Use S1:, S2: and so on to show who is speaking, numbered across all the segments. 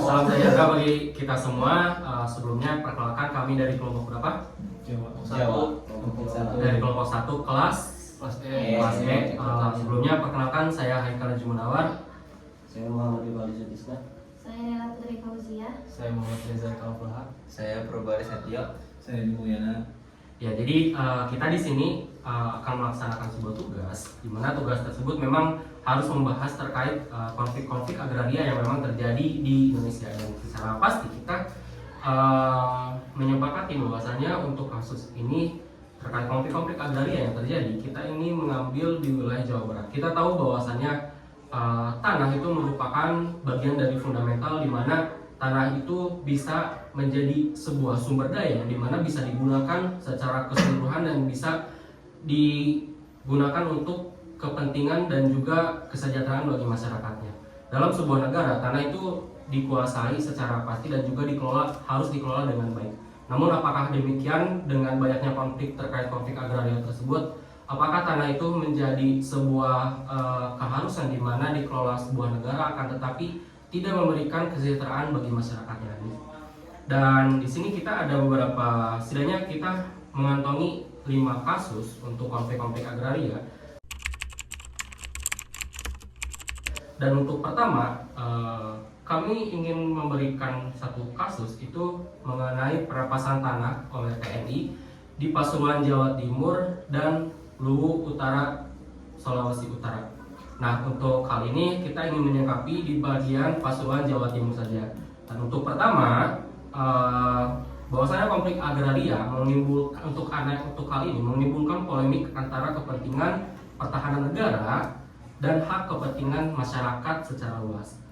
S1: salam sejahtera bagi kita semua. Sebelumnya perkenalkan kami dari kelompok berapa? Dari kelompok 1 kelas E. Sebelumnya perkenalkan saya Haikal Jumunawar.
S2: Saya Muhammad Ibrahim Sutisna.
S3: Saya Nela Putri Fauzia.
S4: Saya Muhammad Reza Kalfulha.
S5: Saya Probari Satyo.
S6: Saya Dimuyana.
S1: Ya, jadi kita di sini akan melaksanakan sebuah tugas, di mana tugas tersebut memang harus membahas terkait konflik-konflik agraria yang memang terjadi di Indonesia. Dan secara pasti kita menyepakati bahwasanya untuk kasus ini terkait konflik-konflik agraria yang terjadi, kita ini mengambil di wilayah Jawa Barat. Kita tahu bahwasanya tanah itu merupakan bagian dari fundamental di mana tanah itu bisa menjadi sebuah sumber daya di mana bisa digunakan secara keseluruhan dan bisa digunakan untuk kepentingan dan juga kesejahteraan bagi masyarakatnya. Dalam sebuah negara, tanah itu dikuasai secara pasti dan juga harus dikelola dengan baik. Namun apakah demikian dengan banyaknya konflik terkait konflik agraria tersebut? Apakah tanah itu menjadi sebuah keharusan di mana dikelola sebuah negara akan tetapi tidak memberikan kesejahteraan bagi masyarakatnya? Dan di sini kita ada beberapa, setidaknya kita mengantongi 5 kasus untuk konflik-konflik agraria. Dan untuk pertama, kami ingin memberikan satu kasus itu mengenai perampasan tanah oleh TNI di Pasuruan, Jawa Timur dan Luwu Utara, Sulawesi Utara. Nah, untuk hal ini kita ingin menyikapi di bagian Pasuruan, Jawa Timur saja. Dan untuk pertama, bahwasanya konflik agraria untuk hal ini menimbulkan polemik antara kepentingan pertahanan negara dan hak kepentingan masyarakat secara luas.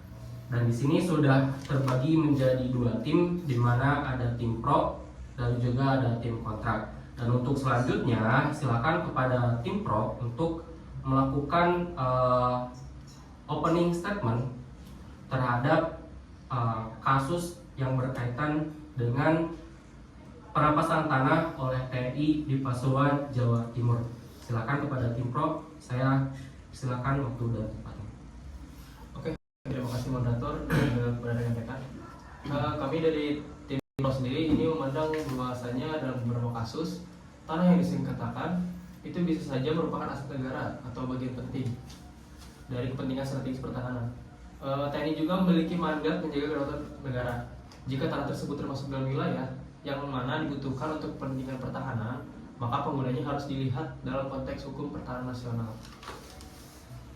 S1: Dan di sini sudah terbagi menjadi 2 tim, di mana ada tim pro dan juga ada tim kontrak. Dan untuk selanjutnya, silakan kepada tim pro untuk melakukan opening statement terhadap kasus yang berkaitan dengan perampasan tanah oleh TNI di Pasuruan, Jawa Timur. Silakan kepada tim pro, saya silakan waktu dan tempatnya.
S4: Oke, terima kasih moderator kepada rekan-rekan. Kami dari tim pro sendiri ini memandang bahwasanya dalam beberapa kasus tanah yang disengketakan itu bisa saja merupakan aset negara atau bagian penting dari kepentingan strategis pertahanan. TNI juga memiliki mandat menjaga kedaulatan negara. Jika tanah tersebut termasuk dalam wilayah yang mana dibutuhkan untuk kepentingan pertahanan, maka penggunanya harus dilihat dalam konteks hukum pertahanan nasional.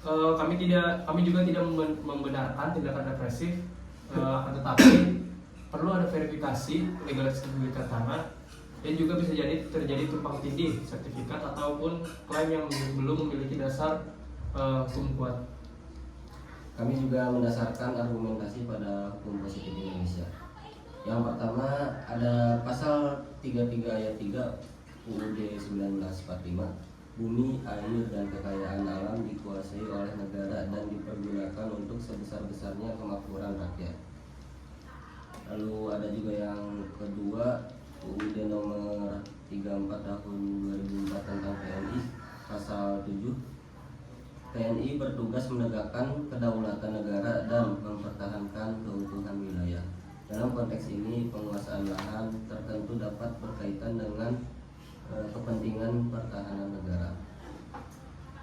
S4: Kami juga tidak membenarkan tindakan represif, akan tetapi perlu ada verifikasi legalitas kepemilikan tanah dan juga bisa jadi terjadi tumpang tindih sertifikat ataupun klaim yang belum memiliki dasar hukum kuat.
S2: Kami juga mendasarkan argumentasi pada hukum positif Indonesia. Yang pertama ada pasal 33 ayat 3 UUD 1945. Bumi, air, dan kekayaan alam dikuasai oleh negara dan dipergunakan untuk sebesar-besarnya kemakmuran rakyat. Lalu ada juga yang kedua UUD nomor 34 tahun 2004 tentang TNI, pasal 7. TNI bertugas menegakkan kedaulatan negara dan mempertahankan keutuhan wilayah. Dalam konteks ini, penguasaan lahan tertentu dapat berkaitan dengan kepentingan pertahanan negara.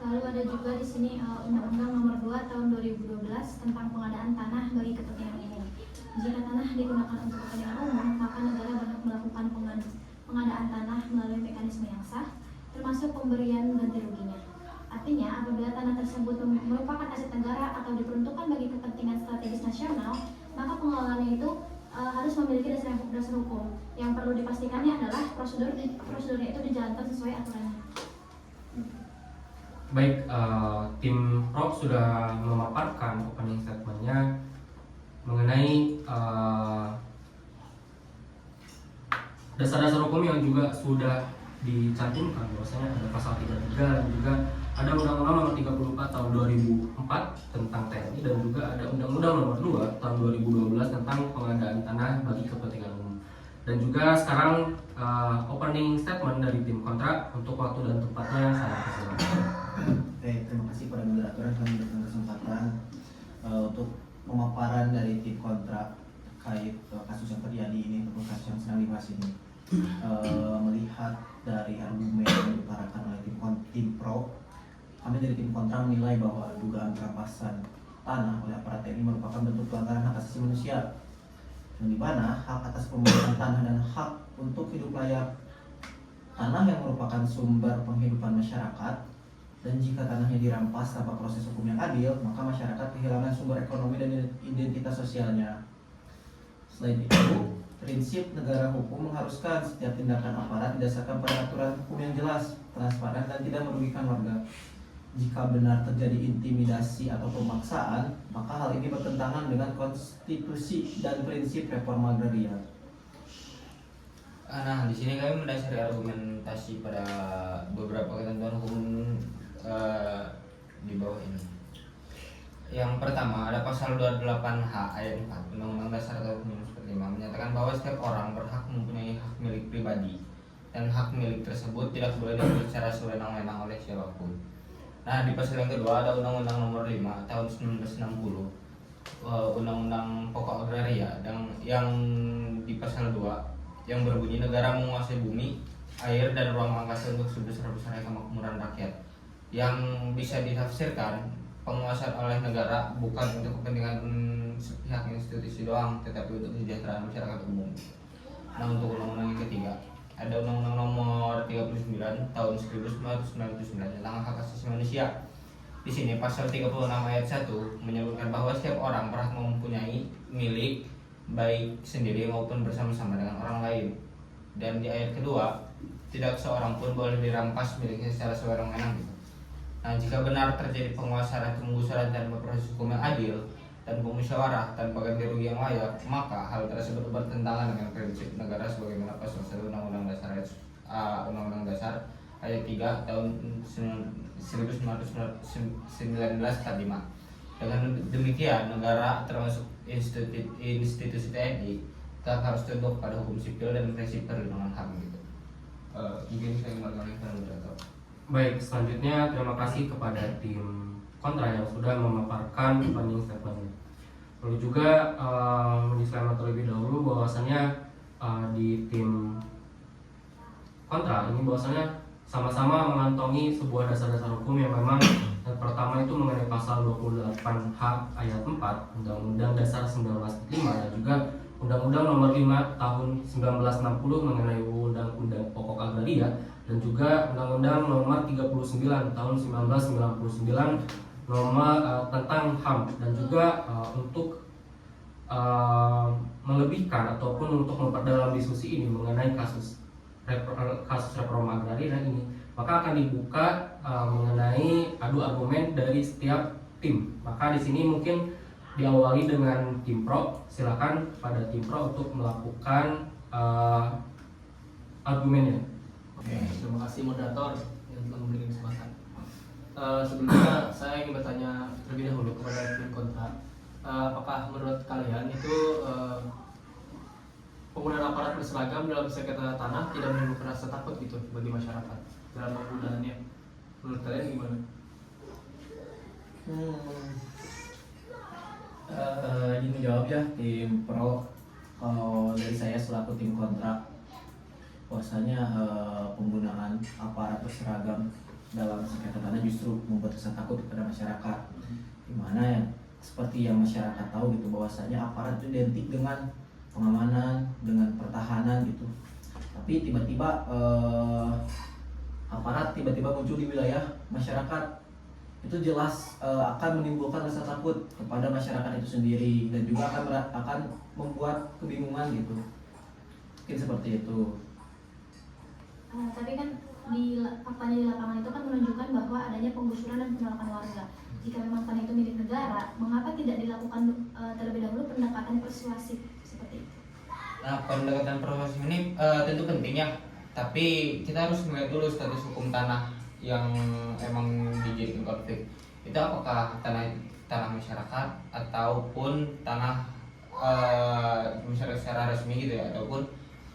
S3: Lalu ada juga di sini Undang-Undang Nomor 2 Tahun 2012 tentang pengadaan tanah bagi kepentingan umum. Jika tanah digunakan untuk kepentingan umum, maka negara berhak melakukan pengadaan tanah melalui mekanisme yang sah, termasuk pemberian ganti ruginya. Artinya, apabila tanah tersebut merupakan aset negara atau diperuntukkan bagi kepentingan strategis nasional, maka pengelolaannya itu harus memiliki dasar hukum. Yang perlu dipastikannya adalah prosedurnya itu dijalankan sesuai aturannya.
S1: Baik, tim pro sudah memaparkan opening statementnya mengenai dasar-dasar hukum yang juga sudah dicantumkan, bahwasanya ada pasal 33 dan juga ada Undang-Undang Nomor 34 Tahun 2004 tentang TNI dan juga ada Undang-Undang Nomor 2 Tahun 2012 tentang pengadaan tanah bagi kepentingan umum. Dan juga sekarang opening statement dari tim kontrak untuk waktu dan tempatnya saya persilakan.
S6: Oke, terima kasih pada moderator yang kami berikan kesempatan untuk pemaparan dari tim kontrak terkait kasus yang terjadi ini ataupun kasus yang sedang dibahas ini. Melihat dari argumen yang diutarakan oleh tim pro, kami dari tim kontra menilai bahwa dugaan perampasan tanah oleh aparat TNI merupakan bentuk pelanggaran hak asasi manusia, yang di mana hak atas pemilikan tanah dan hak untuk hidup layak tanah yang merupakan sumber penghidupan masyarakat, dan jika tanahnya dirampas tanpa proses hukum yang adil, maka masyarakat kehilangan sumber ekonomi dan identitas sosialnya. Selain itu, prinsip negara hukum mengharuskan setiap tindakan aparat didasarkan pada aturan hukum yang jelas, transparan, dan tidak merugikan warga. Jika benar terjadi intimidasi atau pemaksaan, maka hal ini bertentangan dengan konstitusi dan prinsip reforma agraria.
S5: Nah, di sini kami mendasari argumentasi pada beberapa ketentuan hukum di bawah ini. Yang pertama, ada pasal 28H ayat 4 Undang-Undang Dasar tahun 1945 menyatakan bahwa setiap orang berhak mempunyai hak milik pribadi, dan hak milik tersebut tidak boleh diambil secara sewenang-wenang oleh siapapun. Nah, di pasal yang kedua ada Undang-Undang Nomor 5 tahun 1960, Undang-Undang Pokok Agraria, yang di pasal 2 yang berbunyi negara menguasai bumi, air, dan ruang angkasa untuk sebesar-besarnya kemakmuran rakyat, yang bisa ditafsirkan penguasaan oleh negara bukan untuk kepentingan sepihak institusi doang, tetapi untuk kesejahteraan masyarakat umum. Nah, untuk undang-undang yang ketiga ada Undang-Undang Nomor 39 tahun 1999 tentang hak asasi manusia. Di sini pasal 36 ayat 1 menyebutkan bahwa setiap orang berhak mempunyai milik baik sendiri maupun bersama-sama dengan orang lain. Dan di ayat kedua, tidak seorang pun boleh dirampas miliknya secara sewenang-wenang. Nah, jika benar terjadi penguasaan atau penggusuran tanpa proses hukum yang adil dan pemusyawarah tanpa ganti rugi yang layak, maka hal tersebut bertentangan dengan prinsip negara sebagaimana pasal 1 Undang-Undang Dasar ayat 3 tahun 1945. Dengan demikian, negara termasuk institusi TNI tetap harus tunduk pada hukum sipil dan prinsip perlindungan HAM gitu. Mungkin saya kembali ke moderator.
S1: Baik, selanjutnya terima kasih kepada tim kontra yang sudah memaparkan banding statementnya. Lalu juga disclaimer terlebih dahulu bahwasannya di tim kontra ini bahwasannya sama-sama mengantongi sebuah dasar-dasar hukum yang memang yang pertama itu mengenai pasal 28H ayat 4 Undang-Undang Dasar 1945 dan juga Undang-Undang Nomor 5 Tahun 1960 mengenai Undang-Undang Pokok Agraria, dan juga Undang-Undang Nomor 39 Tahun 1999 nomor tentang HAM, dan juga untuk melebihkan ataupun untuk memperdalam diskusi ini mengenai kasus reforma agraria ini, maka akan dibuka mengenai adu argumen dari setiap tim. Maka di sini mungkin diawali dengan tim pro. Silakan pada tim pro untuk melakukan argumennya.
S4: Oke, terima kasih moderator yang telah memberikan kesempatan. Sebelumnya saya ingin bertanya terlebih dahulu kepada tim kontra. Apakah menurut kalian itu penggunaan aparat berseragam dalam sengketa tanah tidak menimbulkan rasa takut gitu bagi masyarakat dalam penggunaannya? Menurut kalian gimana?
S6: Ini menjawab ya tim pro. Kalau dari saya selaku tim kontra, bahwasanya penggunaan aparat berseragam dalam sengketa tanah justru membuat rasa takut kepada masyarakat, dimana ya seperti yang masyarakat tahu gitu bahwasanya aparat itu identik dengan pengamanan, dengan pertahanan gitu. Tapi tiba-tiba aparat tiba-tiba muncul di wilayah masyarakat, itu jelas akan menimbulkan rasa takut kepada masyarakat itu sendiri, dan juga akan membuat kebingungan gitu. Mungkin seperti itu.
S3: Tapi kan di faktanya di lapangan itu kan menunjukkan bahwa adanya penggusuran dan penolakan warga. Jika memang tanah itu milik negara, mengapa tidak dilakukan terlebih dahulu pendekatan persuasif seperti itu?
S5: Nah, pendekatan persuasif ini tentu penting ya, tapi kita harus melihat dulu status hukum tanah yang emang dijadikan konflik. Itu apakah tanah masyarakat ataupun tanah masyarakat secara resmi gitu ya, ataupun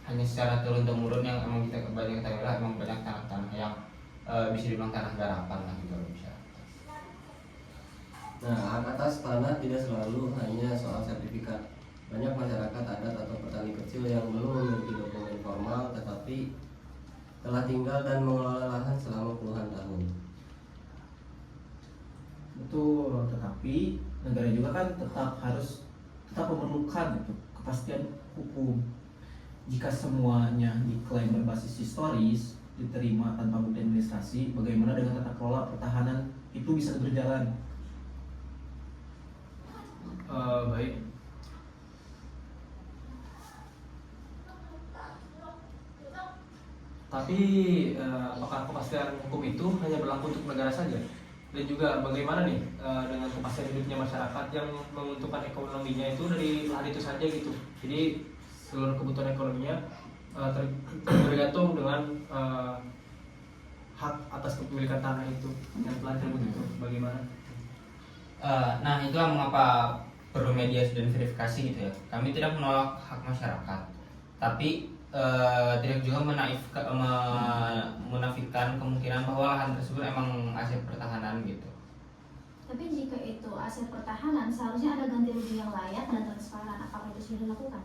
S5: hanya secara turun-temurun yang emang kita banyak ketahui lah, emang banyak tanah-tanah yang bisa dibilang tanah garapan lah gitu misalnya.
S2: Nah, hak atas tanah tidak selalu hanya soal sertifikat. Banyak masyarakat kecil yang belum memiliki dokumen formal tetapi telah tinggal dan mengelola lahan selama puluhan tahun.
S6: Betul, tetapi negara juga kan tetap memerlukan gitu, kepastian hukum. Jika semuanya diklaim berbasis historis, diterima tanpa bukti administrasi, bagaimana dengan tata kelola pertahanan itu bisa berjalan?
S4: Baik. Tapi apakah kepastian hukum itu hanya berlaku untuk negara saja? Dan juga bagaimana nih dengan kepastian hidupnya masyarakat yang menguntungkan ekonominya itu dari lahan itu saja gitu. Jadi seluruh kebutuhan ekonominya tergantung dengan hak atas kepemilikan tanah itu yang telah direbut itu. Bagaimana?
S5: Nah, itulah mengapa perlu mediasi dan verifikasi gitu ya. Kami tidak menolak hak masyarakat, tapi tidak juga menafikan kemungkinan bahwa lahan tersebut emang aset pertahanan gitu.
S3: Tapi jika itu aset pertahanan, seharusnya ada ganti rugi yang layak dan transparan. Apakah itu sudah dilakukan?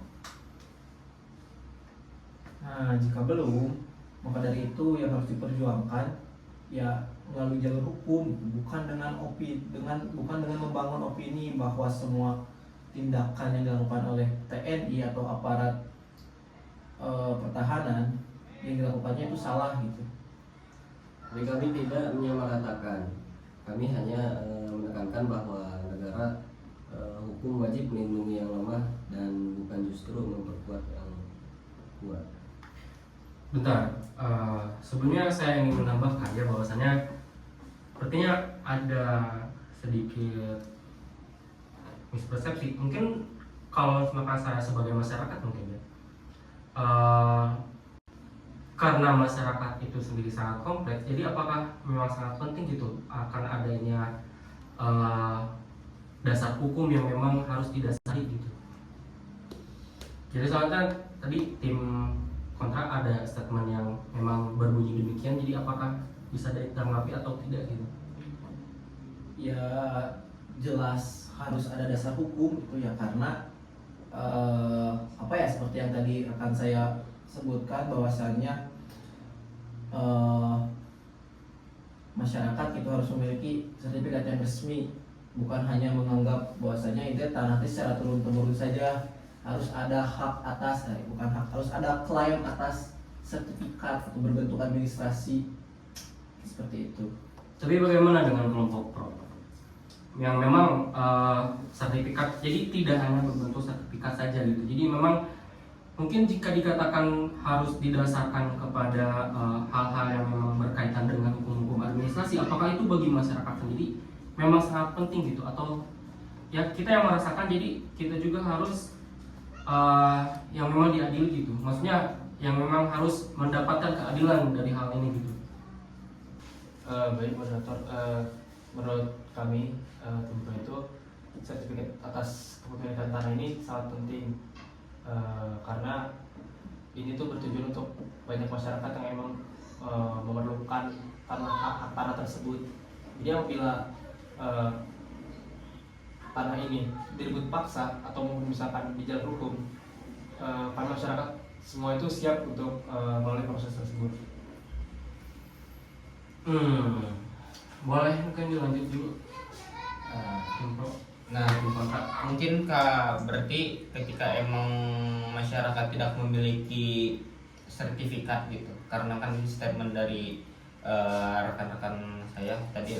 S6: Nah, jika belum, maka dari itu yang harus diperjuangkan ya melalui jalur hukum, bukan dengan membangun opini bahwa semua tindakan yang dilakukan oleh TNI atau aparat pertahanan yang dilakukannya itu salah gitu.
S2: Jadi kami tidak menyamaratakan, kami hanya menekankan bahwa negara hukum wajib melindungi yang lemah dan bukan justru memperkuat yang kuat.
S1: Bentar, sebelumnya saya ingin menambahkan ya bahwasanya sepertinya ada sedikit mispersepsi. Mungkin kalau misalkan saya sebagai masyarakat mungkin ya, karena masyarakat itu sendiri sangat kompleks, jadi apakah memang sangat penting gitu akan adanya dasar hukum yang memang harus didasari gitu. Jadi soalnya tadi tim kontra ada statement yang memang berbunyi demikian, jadi apakah bisa ditanggapi atau tidak gitu?
S6: Ya jelas harus ada dasar hukum itu ya, karena seperti yang tadi rekan saya sebutkan bahwasannya masyarakat itu harus memiliki sertifikat yang resmi, bukan hanya menganggap bahwasanya itu tanah itu secara turun temurun saja. Harus ada hak atas, bukan hak, harus ada klaim atas sertifikat atau berbentuk administrasi seperti itu.
S1: Tapi bagaimana dengan kelompok pro yang memang sertifikat, jadi tidak hanya berbentuk sertifikat saja gitu, jadi memang mungkin jika dikatakan harus didasarkan kepada hal-hal yang memang berkaitan dengan hukum-hukum administrasi, apakah itu bagi masyarakat sendiri memang sangat penting gitu, atau ya kita yang merasakan jadi kita juga harus yang memang diadili gitu, maksudnya yang memang harus mendapatkan keadilan dari hal ini gitu.
S4: Baik moderator, menurut kami tim Pro itu sertifikat atas kepemilikan tanah ini sangat penting karena ini tuh bertujuan untuk banyak masyarakat yang emang memerlukan hak tanah tersebut. Jadi apabila tanah ini direbut paksa atau misalkan di jalur hukum, para masyarakat semua itu siap untuk melalui proses tersebut.
S1: Boleh mungkin dilanjut dulu.
S5: Nah, mungkin berarti ketika emang masyarakat tidak memiliki sertifikat gitu, karena kan statement dari rekan-rekan saya tadi,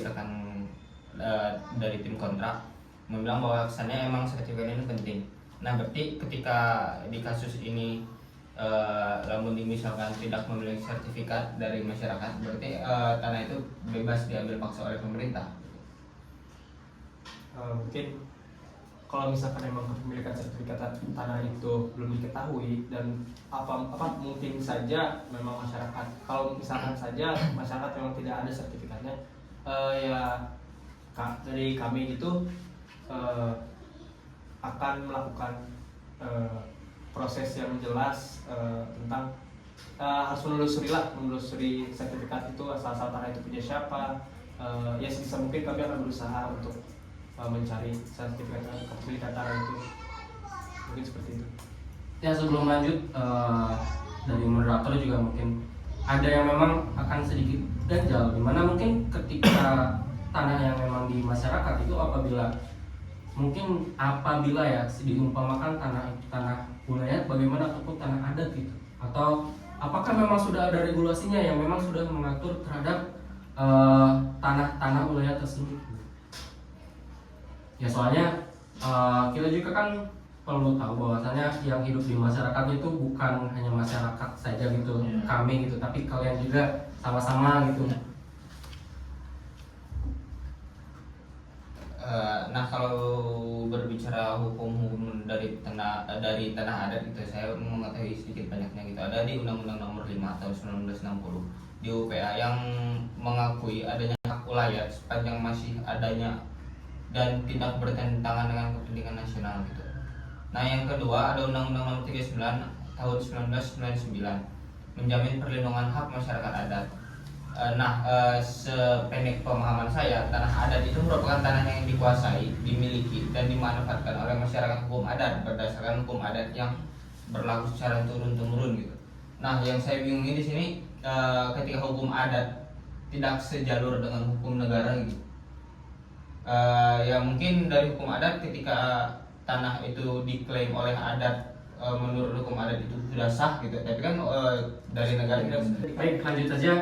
S5: dari tim kontrak membilang bahwa kesannya emang sertifikat ini penting. Nah, berarti ketika di kasus ini namun misalkan tidak memiliki sertifikat dari masyarakat, berarti tanah itu bebas diambil paksa oleh pemerintah.
S4: Mungkin kalau misalkan memang kepemilikan sertifikat tanah itu belum diketahui dan apa mungkin saja memang masyarakat, kalau misalkan saja masyarakat memang tidak ada sertifikatnya, dari kami itu akan melakukan proses yang jelas tentang harus menelusuri sertifikat itu, asal tanah itu punya siapa. Ya sebisa mungkin kami akan berusaha untuk mencari sertifikat kepemilikan tanah itu. Mungkin seperti itu.
S1: Ya sebelum lanjut, dari moderator juga mungkin ada yang memang akan sedikit ganjal, dimana mungkin ketika tanah yang memang di masyarakat itu apabila ya diumpamakan tanah wilayah bagaimana ataupun tanah adat gitu, atau apakah memang sudah ada regulasinya yang memang sudah mengatur terhadap tanah wilayah tersebut. Ya soalnya kita juga kan perlu tahu bahwasanya yang hidup di masyarakat itu bukan hanya masyarakat saja gitu, kami gitu, tapi kalian juga sama-sama gitu.
S5: Nah, kalau berbicara hukum dari tanah adat gitu, saya mengetahui sedikit banyaknya gitu. Ada di Undang-Undang Nomor 5 tahun 1960 di UPA yang mengakui adanya hak wilayah sepanjang masih adanya dan tidak bertentangan dengan kepentingan nasional gitu. Nah, yang kedua ada Undang-Undang Nomor 39 tahun 1999 menjamin perlindungan hak masyarakat adat. Sependek pemahaman saya, tanah adat itu merupakan tanah yang dikuasai, dimiliki, dan dimanfaatkan oleh masyarakat hukum adat berdasarkan hukum adat yang berlaku secara turun-temurun gitu. Nah, yang saya bingungi di sini ketika hukum adat tidak sejalur dengan hukum negara gitu. Ya mungkin dari hukum adat ketika tanah itu diklaim oleh adat menurut hukum adat itu sudah sah gitu, tapi kan dari negara tidak.
S1: Baik, lanjut saja,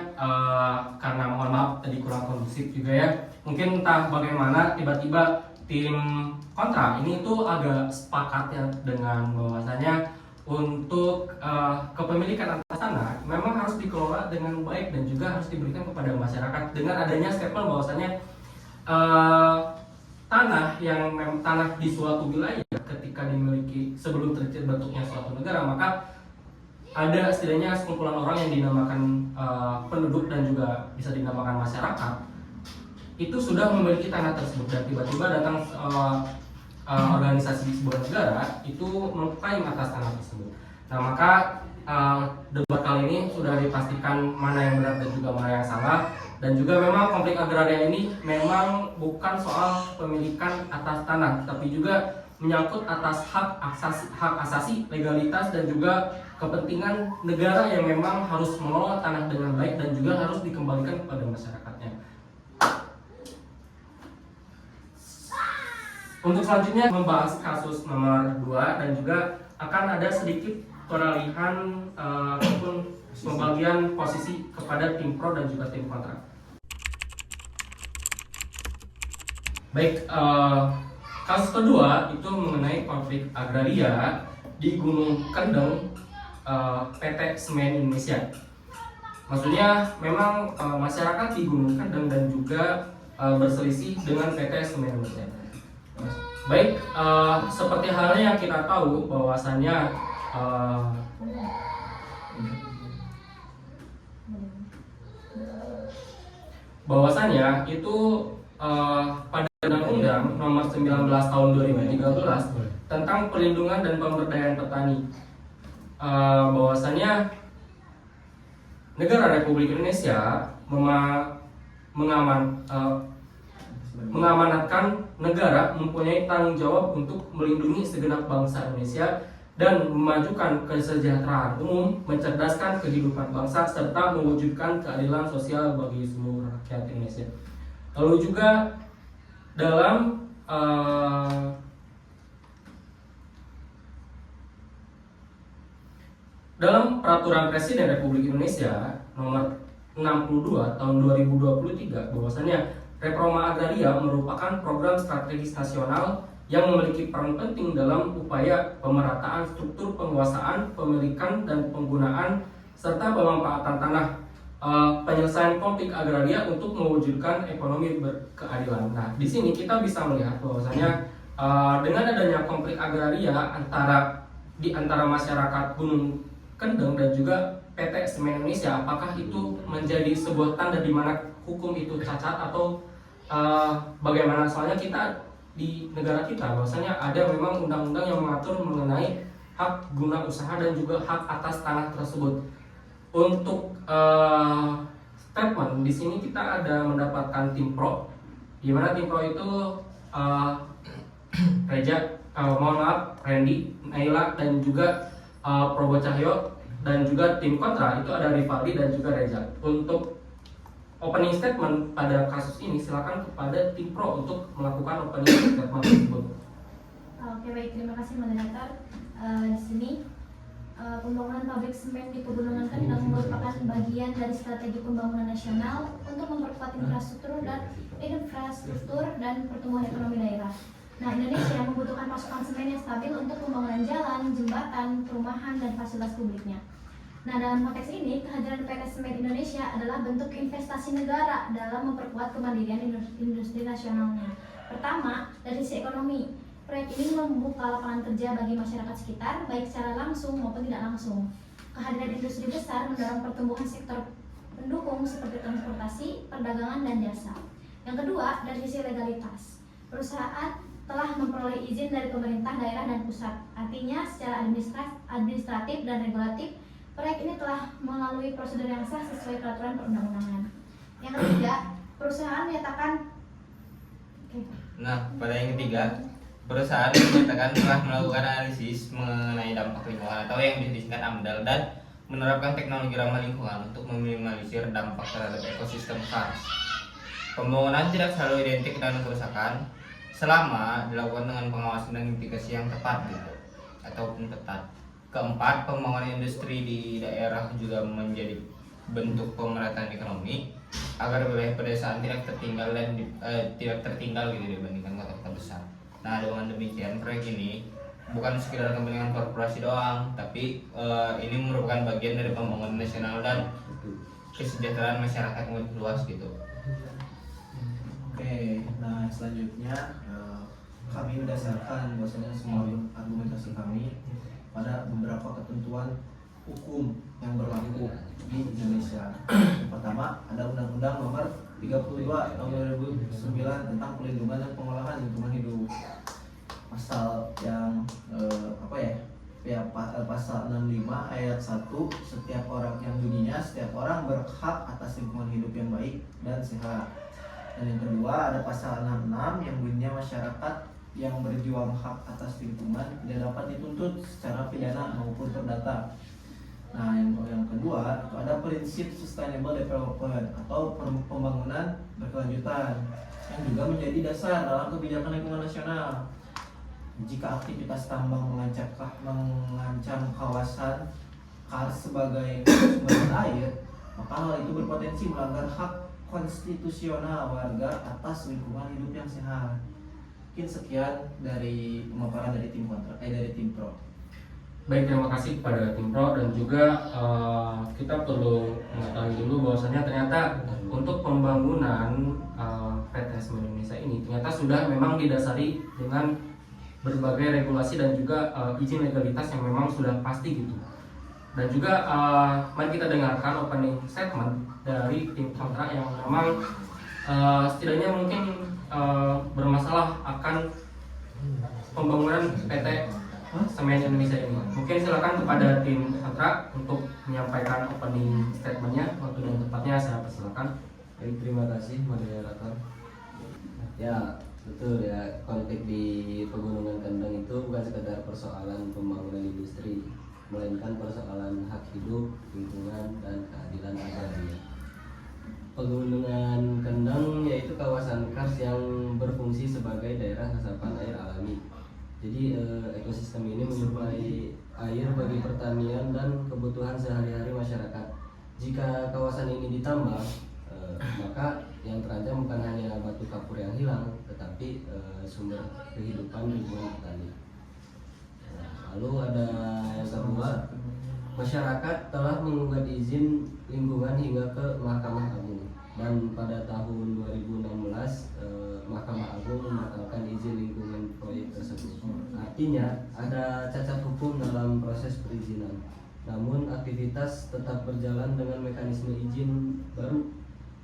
S1: karena mohon maaf tadi kurang kondusif juga ya. Mungkin entah bagaimana tiba-tiba tim kontra ini tuh agak sepakat ya dengan bahwasanya untuk kepemilikan atas tanah memang harus dikelola dengan baik dan juga harus diberikan kepada masyarakat dengan adanya statement bahwasanya tanah di suatu wilayah ketika dimiliki sebelum terbentuknya suatu negara, maka ada setidaknya sekumpulan orang yang dinamakan penduduk dan juga bisa dinamakan masyarakat itu sudah memiliki tanah tersebut, dan tiba-tiba datang organisasi sebuah negara itu mengklaim atas tanah tersebut. Nah, maka debat kali ini sudah dipastikan mana yang benar dan juga mana yang salah. Dan juga memang konflik agraria ini memang bukan soal pemilikan atas tanah, tapi juga menyangkut atas hak asasi, legalitas, dan juga kepentingan negara yang memang harus mengelola tanah dengan baik dan juga harus dikembalikan kepada masyarakatnya. Untuk selanjutnya membahas kasus nomor 2 dan juga akan ada sedikit peralihan ataupun pembagian posisi kepada tim pro dan juga tim kontra. Baik, kasus kedua itu mengenai konflik agraria di Gunung Kendeng, PT Semen Indonesia. Maksudnya memang masyarakat di Gunung Kendeng dan juga berselisih dengan PT Semen Indonesia. Baik, seperti halnya yang kita tahu bahwasannya itu pada Undang-Undang Nomor 19 Tahun 2013 tentang perlindungan dan pemberdayaan petani, bahwasannya negara Republik Indonesia mengamanatkan negara mempunyai tanggung jawab untuk melindungi segenap bangsa Indonesia dan memajukan kesejahteraan umum, mencerdaskan kehidupan bangsa, serta mewujudkan keadilan sosial bagi seluruh rakyat Indonesia. Lalu juga dalam Peraturan Presiden Republik Indonesia Nomor 62 Tahun 2023 bahwasanya Reforma Agraria merupakan program strategis nasional yang memiliki peran penting dalam upaya pemerataan struktur penguasaan, pemilikan dan penggunaan serta pemanfaatan tanah, penyelesaian konflik agraria untuk mewujudkan ekonomi berkeadilan. Nah, di sini kita bisa melihat bahwasanya dengan adanya konflik agraria di antara masyarakat Gunung Kendeng dan juga PT Semen Indonesia, apakah itu menjadi sebuah tanda di mana hukum itu cacat atau bagaimana? Soalnya kita di negara kita bahwasanya ada memang undang-undang yang mengatur mengenai hak guna usaha dan juga hak atas tanah tersebut. Untuk statement di sini kita ada mendapatkan tim pro, di mana tim pro itu Randy, Naila dan juga Probo Cahyo dan juga tim kontra itu ada Rivaldi dan juga Reza. Untuk opening statement pada kasus ini silakan kepada tim pro untuk melakukan opening statement tersebut.
S3: Oke, baik, terima kasih moderator. Di sini pembangunan pabrik semen di Pegunungan Kendeng merupakan bagian dari strategi pembangunan nasional untuk memperkuat infrastruktur dan pertumbuhan ekonomi daerah. Nah, Indonesia membutuhkan pasokan semen yang stabil untuk pembangunan jalan, jembatan, perumahan, dan fasilitas publiknya. Nah, dalam konteks ini, kehadiran PT Semen Indonesia adalah bentuk investasi negara dalam memperkuat kemandirian industri nasionalnya. Pertama, dari sisi ekonomi, proyek ini membuka lapangan kerja bagi masyarakat sekitar, baik secara langsung maupun tidak langsung. Kehadiran industri besar mendorong pertumbuhan sektor pendukung seperti transportasi, perdagangan, dan jasa. Yang kedua, dari sisi legalitas, perusahaan telah memperoleh izin dari pemerintah daerah dan pusat. Artinya, secara administratif dan regulatif, proyek ini telah melalui prosedur yang sah sesuai peraturan perundang-undangan. Yang ketiga, perusahaan menyatakan
S5: Nah, pada yang ketiga, perusahaan menyatakan telah melakukan analisis mengenai dampak lingkungan atau yang disingkat AMDAL dan menerapkan teknologi ramah lingkungan untuk meminimalisir dampak terhadap ekosistem kars. Pembangunan tidak selalu identik dengan kerusakan selama dilakukan dengan pengawasan dan mitigasi yang tepat ataupun ketat. Keempat, pembangunan industri di daerah juga menjadi bentuk pemerataan ekonomi agar wilayah pedesaan tidak tertinggal dibandingkan kota-kota besar. Nah, dengan demikian proyek ini bukan sekedar kepentingan korporasi doang, tapi ini merupakan bagian dari pembangunan nasional dan kesejahteraan masyarakat yang lebih luas gitu.
S6: Oke, nah selanjutnya kami mendasarkan bahwasanya semua argumentasi kami pada beberapa ketentuan hukum yang berlaku di Indonesia. Yang pertama, ada Undang-Undang Nomor 32 Tahun 2009 tentang Perlindungan dan Pengolahan Lingkungan Hidup. Pasal yang pasal 65 ayat 1, setiap orang yang bunyinya setiap orang berhak atas lingkungan hidup yang baik dan sehat. Dan yang kedua ada pasal 66 yang bunyinya masyarakat yang berjuang hak atas lingkungan tidak dapat dituntut secara pidana maupun perdata. Nah, yang kedua itu ada prinsip sustainable development atau pembangunan berkelanjutan yang juga menjadi dasar dalam kebijakan lingkungan nasional. Jika aktivitas tambang mengancam kawasan kars sebagai sumber air, maka hal itu berpotensi melanggar hak konstitusional warga atas lingkungan hidup yang sehat. Mungkin sekian dari pemaparan dari tim pro.
S1: Baik, terima kasih kepada tim pro dan juga kita perlu mengetahui dulu bahwasanya ternyata untuk pembangunan PT Semen Indonesia ini ternyata sudah memang didasari dengan berbagai regulasi dan juga izin legalitas yang memang sudah pasti gitu. Dan juga mari kita dengarkan opening statement dari tim kontra yang memang setidaknya mungkin bermasalah akan pembangunan PT Semen Indonesia ini. Mungkin silakan kepada tim kontra untuk menyampaikan opening statementnya. Waktu dan tempatnya saya persilakan.
S2: Baik, terima kasih moderator. Ya, betul ya, konflik di Pegunungan Kendeng itu bukan sekedar persoalan pembangunan industri, melainkan persoalan hak hidup, lingkungan, dan keadilan agraria. Pegunungan Kendeng yaitu kawasan kars yang berfungsi sebagai daerah resapan air alami. Jadi ekosistem ini menyuplai air bagi pertanian dan kebutuhan sehari-hari masyarakat. Jika kawasan ini ditambah, maka yang terancam bukan hanya batu kapur yang hilang, tetapi sumber kehidupan ribuan petani. Lalu ada yang kedua, masyarakat telah menggugat izin lingkungan hingga ke Mahkamah Agung, dan pada tahun 2016 Mahkamah Agung membatalkan izin lingkungan proyek tersebut. Artinya ada cacat hukum dalam proses perizinan, namun aktivitas tetap berjalan dengan mekanisme izin baru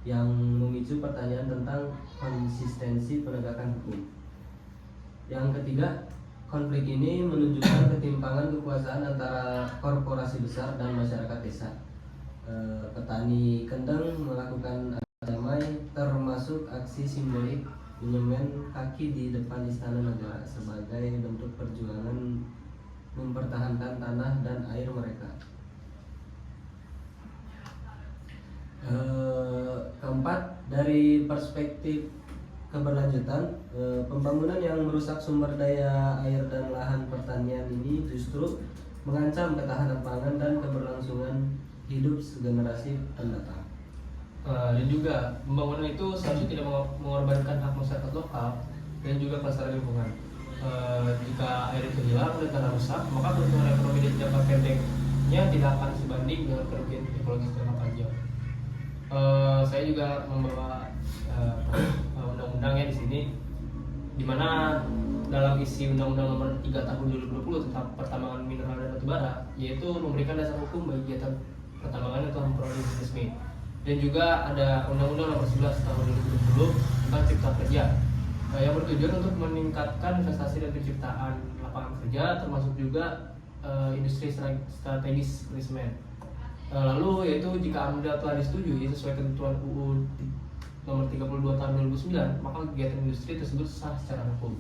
S2: yang memicu pertanyaan tentang konsistensi penegakan hukum. Yang ketiga, konflik ini menunjukkan ketimpangan kekuasaan antara korporasi besar dan masyarakat desa. Petani Kendeng melakukan aksi damai, termasuk aksi simbolik menyemen kaki di depan Istana Negara sebagai bentuk perjuangan mempertahankan tanah dan air keempat, dari perspektif keberlanjutan, pembangunan yang merusak sumber daya air dan lahan pertanian ini justru mengancam ketahanan pangan dan keberlangsungan hidup generasi mendatang.
S4: Dan juga pembangunan itu seharusnya tidak mengorbankan hak masyarakat lokal dan juga kelestarian lingkungan. Jika air itu hilang dan tanah rusak, maka keuntungan ekonomi di jangka pendeknya tidak akan sebanding dengan kerugian ekologis jangka panjang. Saya juga membawa undang-undangnya di sini, di mana dalam isi Undang-Undang Nomor 3 Tahun 2020 tentang pertambangan mineral dan batubara, yaitu memberikan dasar hukum bagi kegiatan pertambangan atau memperoleh resmi. Dan juga ada Undang-Undang Nomor 11 Tahun 2020 tentang Cipta Kerja, yang bertujuan untuk meningkatkan investasi dan penciptaan lapangan kerja, termasuk juga industri strategis seperti semen. Lalu yaitu jika AMDAL telah disetujui sesuai ketentuan UU Nomor 32 Tahun 2009, maka kegiatan industri tersebut sah secara hukum.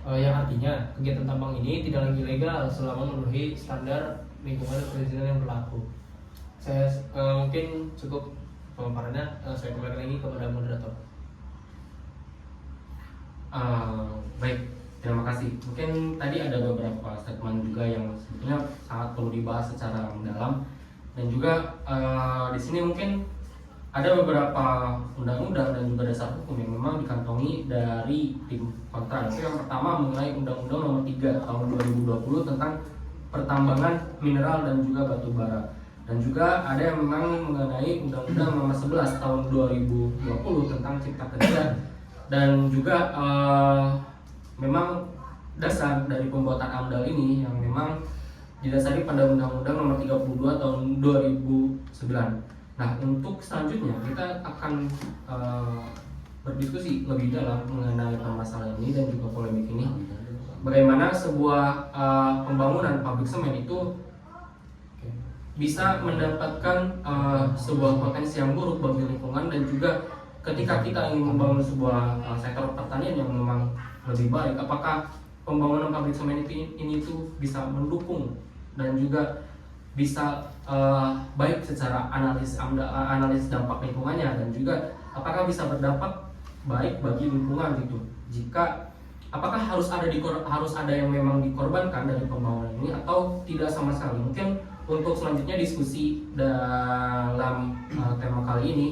S4: Yang artinya kegiatan tambang ini tidak lagi legal selama memenuhi standar lingkungan dan perizinan yang berlaku. Saya mungkin cukup pemaparannya. Saya kembali lagi kepada moderator.
S1: Baik, terima kasih. Mungkin tadi ada beberapa statement juga yang sebetulnya sangat perlu dibahas secara mendalam, dan juga di sini mungkin ada beberapa undang-undang dan juga dasar hukum yang memang dikantongi dari tim kontra. Itu yang pertama mengenai Undang-Undang Nomor 3 Tahun 2020 tentang pertambangan mineral dan juga batu bara. Dan juga ada yang memang mengenai Undang-Undang Nomor 11 Tahun 2020 tentang Cipta Kerja. Dan juga memang dasar dari pembuatan AMDAL ini yang memang didasari pada Undang-Undang Nomor 32 Tahun 2009. Nah, untuk selanjutnya kita akan berdiskusi lebih dalam mengenai permasalahan ini dan juga polemik ini. Bagaimana sebuah pembangunan pabrik semen itu bisa mendapatkan sebuah potensi yang buruk bagi lingkungan, dan juga ketika kita ingin membangun sebuah sektor pertanian yang memang lebih baik, apakah pembangunan pabrik semen ini tuh bisa mendukung dan juga bisa baik secara analis dampak lingkungannya, dan juga apakah bisa berdampak baik bagi lingkungan gitu. Jika apakah harus ada yang memang dikorbankan dari pembangunan ini atau tidak sama sekali. Mungkin untuk selanjutnya diskusi dalam tema kali ini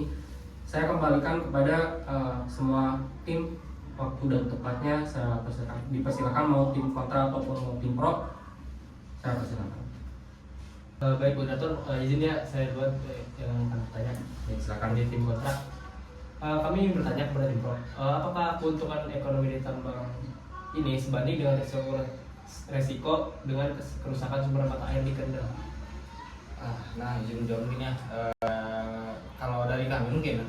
S1: saya kembalikan kepada semua tim. Waktu dan tepatnya saya dipersilakan, mau tim kontra ataupun mau tim pro, saya persilakan.
S4: Baik moderator, izin ya saya buat yang akan bertanya.
S1: Ya, silakan.
S4: Di tim kontra, kami bertanya kepada tim pro, apakah keuntungan ekonomi di tambang ini sebanding dengan resiko dengan kerusakan sumber mata air di Kendal?
S5: Nah, izin jawab mungkin ya. Kalau dari kami mungkin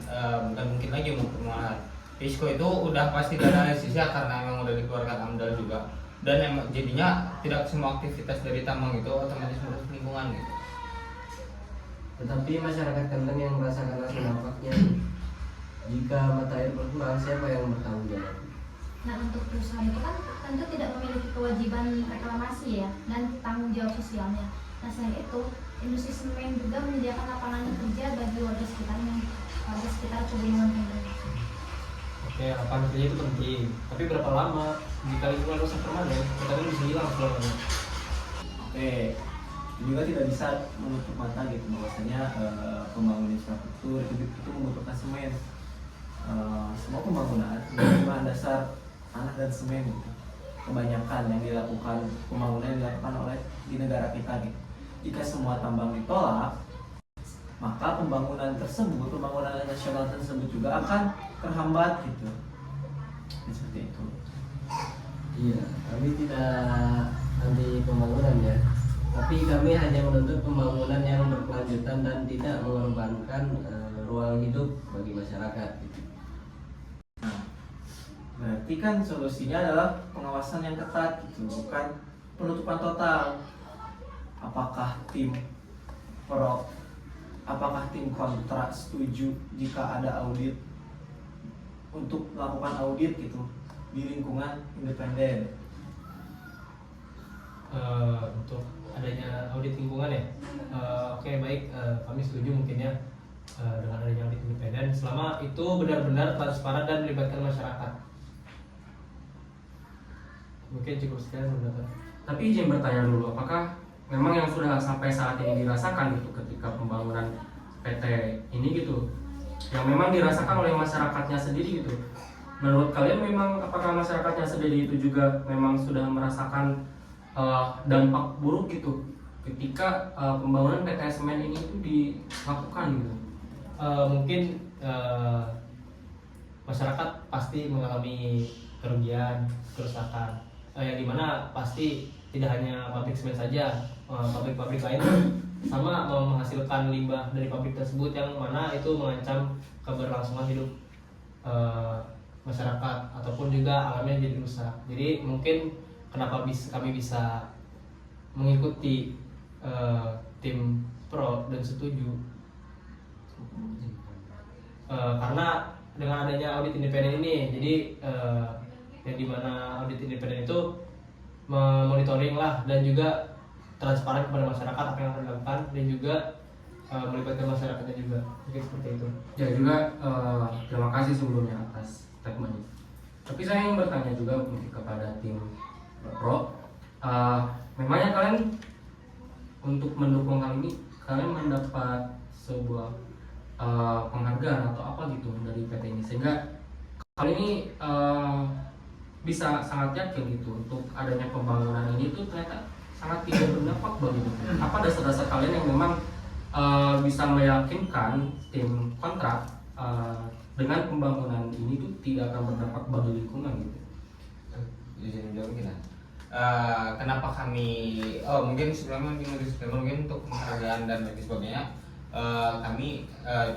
S5: bukan mungkin lagi untuk permasalahan risiko itu udah pasti analisisnya, karena memang udah dikeluarkan AMDAL juga, dan emang jadinya tidak semua aktivitas dari tambang itu otomatis merusak lingkungan gitu.
S2: Tetapi masyarakat Kendeng yang merasakan langsung dampaknya, jika mata air berkurang, siapa yang bertanggung jawab?
S3: Nah, untuk perusahaan itu kan tentu tidak memiliki kewajiban reklamasi ya dan tanggung jawab sosialnya. Nah, selain itu industri semen juga menyediakan lapangan kerja bagi warga sekitar pegunungan Kendeng.
S4: Oke, lapangan kerja itu penting, tapi berapa lama? Jika lingkungan rusak permanen, kita kan bisa hilang selamanya.
S6: Oke, juga tidak bisa menutup mata gitu bahwasanya pembangunan infrastruktur itu membutuhkan semen. Semua pembangunan bahan dasar tanah dan semen gitu. Kebanyakan yang dilakukan pembangunan yang dilakukan oleh di negara kita gitu. Jika semua tambang ditolak, maka pembangunan nasional tersebut juga akan terhambat gitu. Seperti itu.
S2: Iya, kami tidak anti pembangunan ya, tapi kami hanya menuntut pembangunan yang berkelanjutan dan tidak mengorbankan ruang hidup bagi masyarakat gitu.
S6: Berarti kan solusinya adalah pengawasan yang ketat gitu, bukan penutupan total. Apakah tim kontra setuju jika ada audit untuk melakukan audit gitu di lingkungan independen?
S4: Untuk adanya audit lingkungan ya, oke baik, kami setuju mungkin ya. dengan adanya audit independen selama itu benar-benar transparan dan melibatkan masyarakat. Mungkin cukup sekian Moderator.
S1: Tapi izin bertanya dulu, apakah memang yang sudah sampai saat ini dirasakan gitu ketika pembangunan PT ini gitu, yang memang dirasakan oleh masyarakatnya sendiri gitu? Menurut kalian memang apakah masyarakatnya sendiri itu juga memang sudah merasakan dampak buruk gitu ketika pembangunan PT Semen ini itu dilakukan gitu?
S4: Mungkin masyarakat pasti mengalami kerugian, kerusakan, yang dimana pasti tidak hanya pabrik semen saja, pabrik-pabrik lain sama menghasilkan limbah dari pabrik tersebut yang mana itu mengancam keberlangsungan hidup masyarakat ataupun juga alamnya jadi rusak. Jadi mungkin kenapa kami bisa mengikuti tim pro dan setuju karena dengan adanya audit independen ini, jadi yang dimana audit independen itu memonitoring lah dan juga transparan kepada masyarakat apa yang akan dilakukan dan juga melibatkan masyarakatnya juga, mungkin seperti itu.
S1: Ya juga terima kasih sebelumnya atas statementnya. Tapi saya ingin bertanya juga mungkin kepada tim pro, memangnya kalian untuk mendukung hal ini kalian mendapat sebuah penghargaan atau apa gitu dari PT ini sehingga kali ini bisa sangat yakin gitu untuk adanya pembangunan ini tuh ternyata sangat tidak berdampak begitu. Apa dasar-dasar kalian yang memang bisa meyakinkan tim kontrak dengan pembangunan ini tuh tidak akan berdampak bagi lingkungan gitu?
S5: Izin jawab kita. Kenapa kami mungkin sebelumnya mungkin untuk penghargaan dan lain sebagainya, kami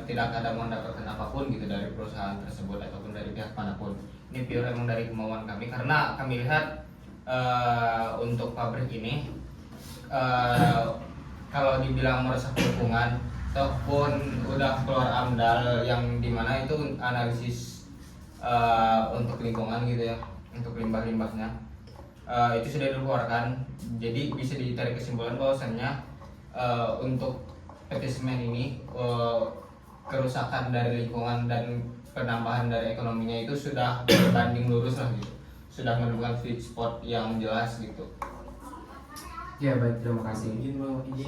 S5: tidak ada mendapatkan apapun gitu dari perusahaan tersebut ataupun dari pihak manapun. Ini pure emang dari kemauan kami karena kami lihat untuk pabrik ini kalau dibilang merusak lingkungan ataupun udah keluar AMDAL yang dimana itu analisis untuk lingkungan gitu ya, untuk limbah-limbahnya itu sudah dikeluarkan. Jadi bisa ditarik kesimpulan bahwasannya untuk PT Semen ini kerusakan dari lingkungan dan penambahan dari ekonominya itu sudah berbanding lurus lah gitu, sudah menemukan sweet spot yang jelas gitu.
S1: Ya baik, terima kasih.
S6: Izin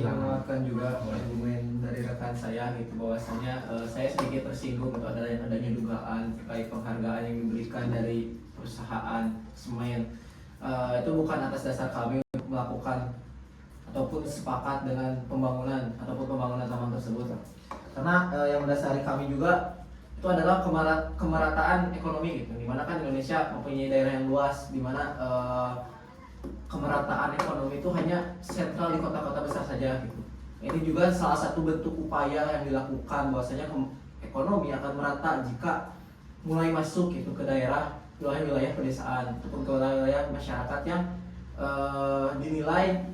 S6: menguatkan juga argumen dari rekan saya gitu bahwasanya saya sedikit tersinggung itu adalah yang adanya dugaan terkait penghargaan yang diberikan dari perusahaan semen. Itu bukan atas dasar kami untuk melakukan ataupun sepakat dengan pembangunan ataupun pembangunan taman tersebut. Karena yang mendasari kami juga itu adalah kemerataan ekonomi gitu. Dimana kan Indonesia mempunyai daerah yang luas, dimana kemerataan ekonomi itu hanya sentral di kota-kota besar saja gitu. Ini juga salah satu bentuk upaya yang dilakukan bahwasanya ekonomi akan merata jika mulai masuk gitu ke daerah wilayah-wilayah pedesaan ataupun ke wilayah masyarakat yang dinilai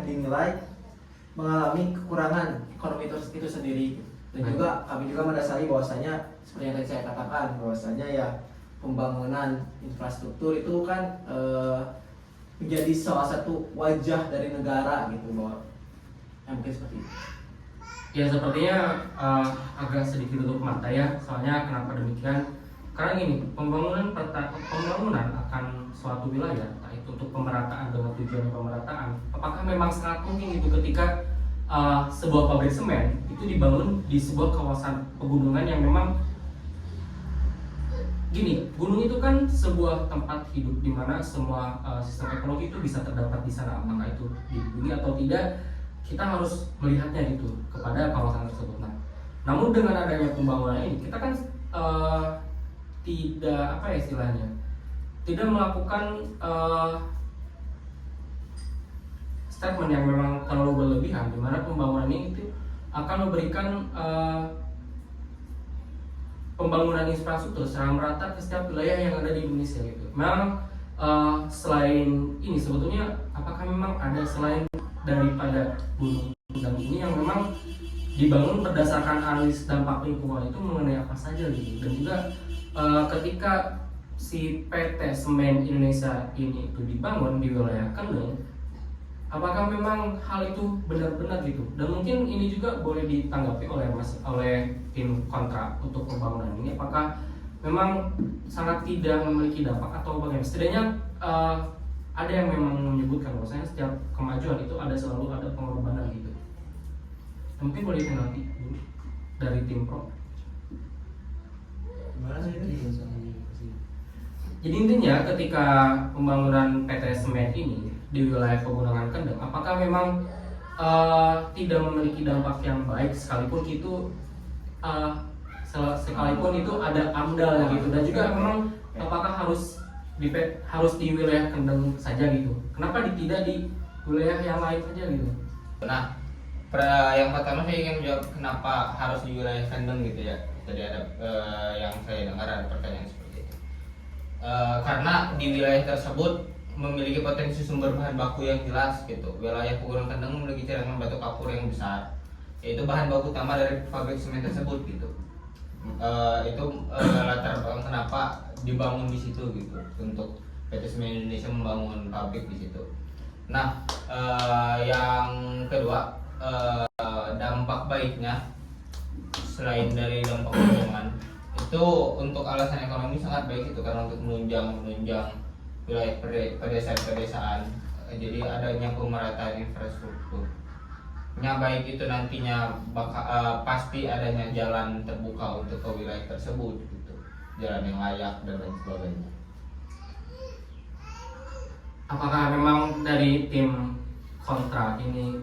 S6: dinilai mengalami kekurangan ekonomi itu sendiri. Dan juga kami juga mendasari bahwasanya seperti yang tadi saya katakan bahwasanya ya pembangunan infrastruktur itu kan menjadi salah satu wajah dari negara gitu, bahwa mungkin seperti itu.
S1: Ya sepertinya agak sedikit tutup mata ya, soalnya kenapa demikian? Karena gini, pembangunan akan suatu wilayah, entah itu untuk pemerataan dengan tujuan pemerataan, apakah memang sangat mungkin itu ketika sebuah pabrik semen itu dibangun di sebuah kawasan pegunungan yang memang gini, gunung itu kan sebuah tempat hidup di mana semua sistem ekologi itu bisa terdapat di sana. Apakah itu dilindungi atau tidak, kita harus melihatnya gitu kepada kawasan tersebut. Nah, namun dengan adanya pembangunan ini, kita kan tidak tidak melakukan statement yang memang terlalu berlebihan, di mana pembangunan ini itu akan memberikan pembangunan infrastruktur secara merata ke setiap wilayah yang ada di Indonesia gitu. Memang selain ini sebetulnya apakah memang ada selain daripada gunung dan ini yang memang dibangun berdasarkan analisis dampak lingkungan itu mengenai apa saja gitu. Dan juga ketika si PT Semen Indonesia ini itu dibangun di wilayah Kendeng, apakah memang hal itu benar-benar gitu? Dan mungkin ini juga boleh ditanggapi oleh tim kontra untuk pembangunan ini, apakah memang sangat tidak memiliki dampak atau bagaimana? Setidaknya ada yang memang menyebutkan bahwasanya setiap kemajuan itu selalu ada pengorbanan gitu. Mungkin boleh ditanggapi dulu dari tim pro. Jadi intinya ketika pembangunan PT Semen ini di wilayah Pegunungan Kendeng, apakah memang tidak memiliki dampak yang baik sekalipun itu ada AMDAL gitu, dan juga memang apakah harus di wilayah Kendeng saja gitu? Kenapa tidak di wilayah yang lain saja gitu?
S5: Nah, yang pertama saya ingin menjawab kenapa harus di wilayah Kendeng gitu ya. Tadi ada yang saya dengar ada pertanyaan seperti itu. Karena di wilayah tersebut memiliki potensi sumber bahan baku yang jelas gitu. Wilayah Pegunungan Kendeng memiliki cadangan batu kapur yang besar, yaitu bahan baku utama dari pabrik semen tersebut gitu. Itu latar belakang kenapa dibangun di situ gitu, untuk PT Semen Indonesia membangun pabrik di situ. Nah, yang kedua, dampak baiknya selain dari dampak lingkungan itu untuk alasan ekonomi sangat baik itu, karena untuk menunjang wilayah pedesaan, jadi adanya pemerataan infrastruktur. Baik itu nantinya pasti adanya jalan terbuka untuk ke wilayah tersebut gitu, jalan yang layak dan lain sebagainya.
S1: Apakah memang dari tim kontra ini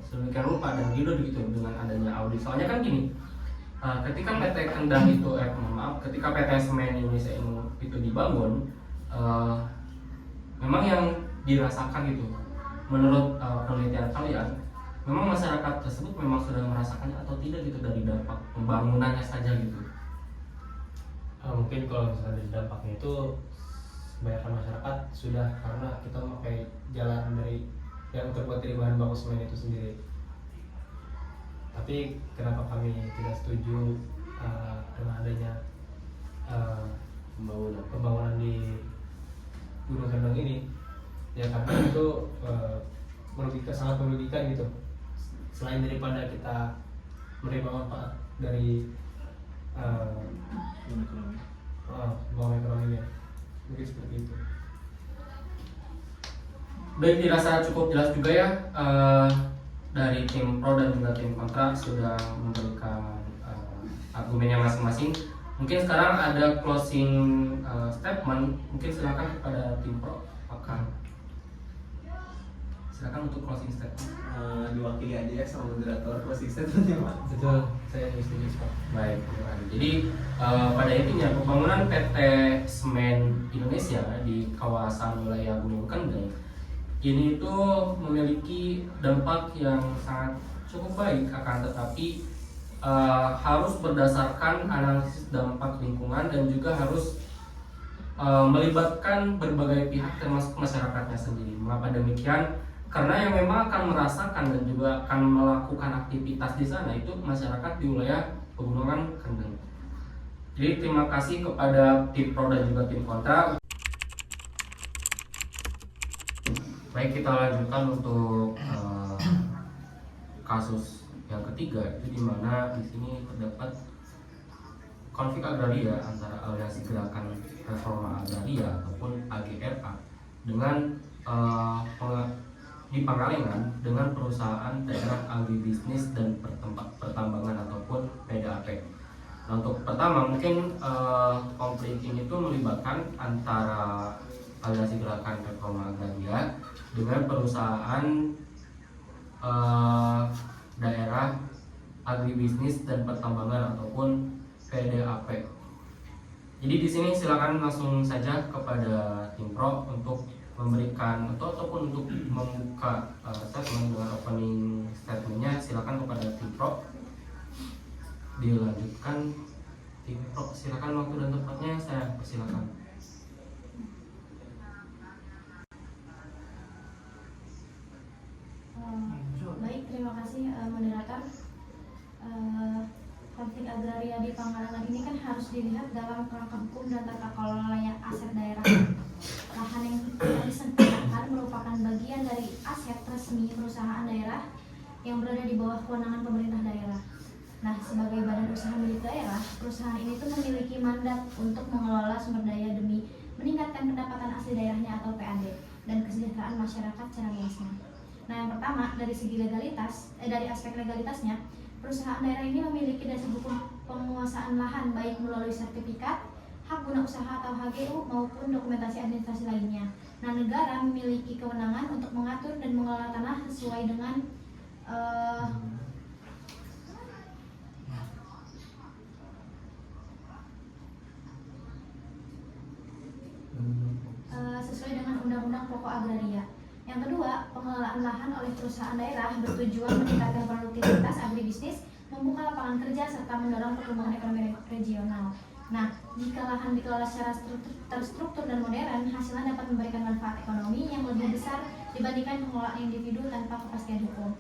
S1: sedemikian rupa dan tidur gitu dengan adanya audit? Soalnya kan gini, ketika PT Kendang itu ketika PT Semen Indonesia itu dibangun, memang yang dirasakan gitu, menurut penelitian kalian, memang masyarakat tersebut memang sudah merasakannya atau tidak gitu dari dampak pembangunannya saja gitu?
S4: Mungkin kalau misalnya dari dampaknya itu kebanyakan masyarakat sudah, karena kita memakai jalan dari yang terbuat dari bahan baku semen itu sendiri. Tapi kenapa kami tidak setuju dengan adanya pembangunan di Gunung Kendeng ini? Ya karena itu sangat merugikan gitu. Selain daripada kita menerima manfaat dari pembangunan ekonominya, mungkin seperti itu.
S1: Baik, dirasa cukup jelas juga ya, dari tim pro dan juga tim kontra sudah memberikan argumennya masing-masing. Mungkin sekarang ada closing statement, mungkin silakan kepada tim pro. Silakan untuk closing statement.
S6: Diwakili aja ya sama moderator closing statementnya, Pak.
S4: Betul, saya setuju Pak.
S1: Baik, jadi pada intinya pembangunan PT Semen Indonesia di kawasan wilayah Gunung Kendeng ini itu memiliki dampak yang sangat cukup baik, akan tetapi harus berdasarkan analisis dampak lingkungan dan juga harus melibatkan berbagai pihak termasuk masyarakatnya sendiri. Mengapa demikian? Karena yang memang akan merasakan dan juga akan melakukan aktivitas di sana itu masyarakat di wilayah Pegunungan Kendeng. Jadi terima kasih kepada tim pro dan juga tim kontra. Baik, kita lanjutkan untuk kasus yang ketiga, itu di mana di sini terdapat konflik agraria antara Aliansi Gerakan Reforma Agraria ataupun AGRA dengan di Pangalengan dengan perusahaan daerah agribisnis dan pertambangan ataupun PDAP. Nah, untuk pertama mungkin konflik ini tuh melibatkan antara Aliansi Gerakan Reforma Agraria dengan perusahaan daerah agribisnis dan pertambangan ataupun PDAP. Jadi di sini silakan langsung saja kepada tim pro untuk memberikan ataupun untuk membuka statement dengan opening statementnya. Silakan kepada tim pro. Dilanjutkan tim pro, silakan waktu dan tempatnya saya persilakan.
S3: Baik, terima kasih moderator. Konflik agraria di Pangalengan ini kan harus dilihat dalam kerangka hukum dan tata kelola aset daerah. Lahan yang tidak disempurnakan merupakan bagian dari aset resmi perusahaan daerah yang berada di bawah kewenangan pemerintah daerah. Nah, sebagai badan usaha milik daerah, perusahaan ini tuh memiliki mandat untuk mengelola sumber daya demi meningkatkan pendapatan asli daerahnya atau PAD dan kesejahteraan masyarakat secara luasnya. Nah, yang pertama dari segi legalitas, dari aspek legalitasnya, perusahaan daerah ini memiliki dasar hukum penguasaan lahan baik melalui sertifikat, hak guna usaha atau HGU maupun dokumentasi administrasi lainnya. Nah, negara memiliki kewenangan untuk mengatur dan mengelola tanah sesuai dengan sesuai dengan Undang-Undang Pokok Agraria. Yang kedua, pengelolaan lahan oleh perusahaan daerah bertujuan meningkatkan produktivitas agribisnis, membuka lapangan kerja, serta mendorong pertumbuhan ekonomi regional. Nah, jika lahan dikelola secara terstruktur dan modern, hasilnya dapat memberikan manfaat ekonomi yang lebih besar dibandingkan pengelolaan individu tanpa kepastian hukum.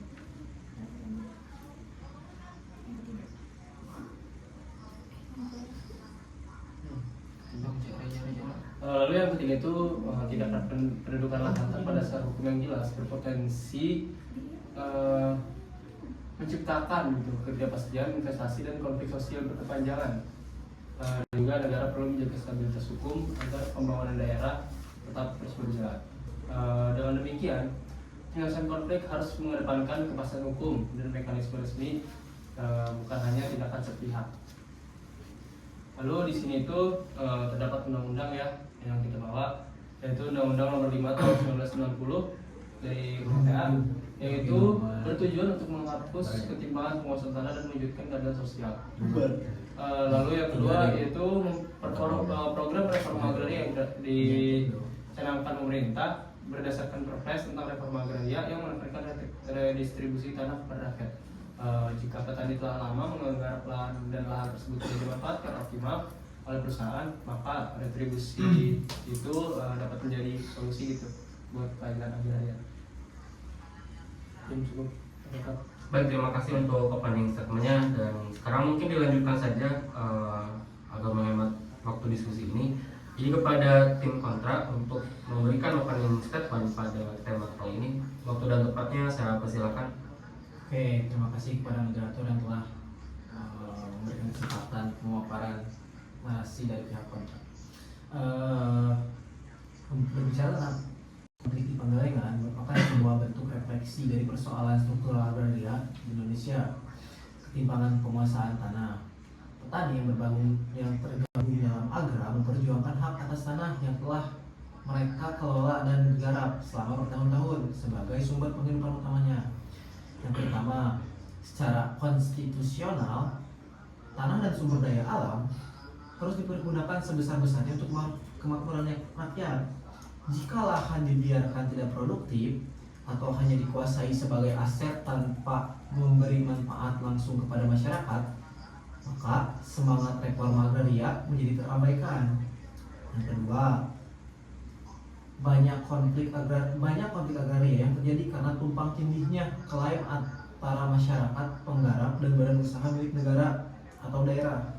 S4: Lalu yang ketiga itu tindakan pendudukan lahan tanpa dasar hukum yang jelas berpotensi menciptakan gitu ketidakpastian investasi dan konflik sosial berkepanjangan. Juga negara perlu menjaga stabilitas hukum agar pembangunan daerah tetap terus berjalan. Dengan demikian, penyelesaian konflik harus mengedepankan kepastian hukum dan mekanisme resmi, bukan hanya tindakan sepihak. Lalu di sini itu terdapat undang-undang ya yang kita bawa, yaitu Undang-Undang Nomor 5 Tahun 1990 dari KPA, yaitu bertujuan untuk menghapus ketimpangan penguasaan tanah dan mewujudkan keadilan sosial. Lalu yang kedua yaitu program reforma agraria yang dicanangkan pemerintah berdasarkan Perpres tentang reforma agraria yang menekankan redistribusi tanah kepada rakyat. Jika petani telah lama menggarap lahan dan lahan tersebut tidak dimanfaatkan optimal oleh perusahaan, maka retribusi itu dapat menjadi solusi gitu buat keadilan agraria. Cukup.
S1: Baik, terima kasih untuk opening statementnya, dan sekarang mungkin dilanjutkan saja agar menghemat waktu diskusi ini. Jadi kepada tim kontra untuk memberikan opening statement pada tema kali ini, waktu dan tempatnya saya persilakan.
S6: Oke, terima kasih kepada moderator yang telah memberikan kesempatan pemaparan narasi dari pihak kontra. Berbicara tentang konflik di Penggalengan merupakan sebuah bentuk refleksi dari persoalan struktural agraria di Indonesia, ketimpangan penguasaan tanah. Petani yang tergabung dalam agra memperjuangkan hak atas tanah yang telah mereka kelola dan garap selama bertahun-tahun sebagai sumber penghidupan utamanya. Yang pertama, secara konstitusional, tanah dan sumber daya alam harus dipergunakan sebesar-besarnya untuk kemakmuran rakyat. Jika lahan dibiarkan tidak produktif atau hanya dikuasai sebagai aset tanpa memberi manfaat langsung kepada masyarakat, maka semangat reforma agraria menjadi terabaikan. Yang kedua, banyak konflik agraria yang terjadi karena tumpang tindihnya klaim antara masyarakat penggarap dan badan usaha milik negara atau daerah.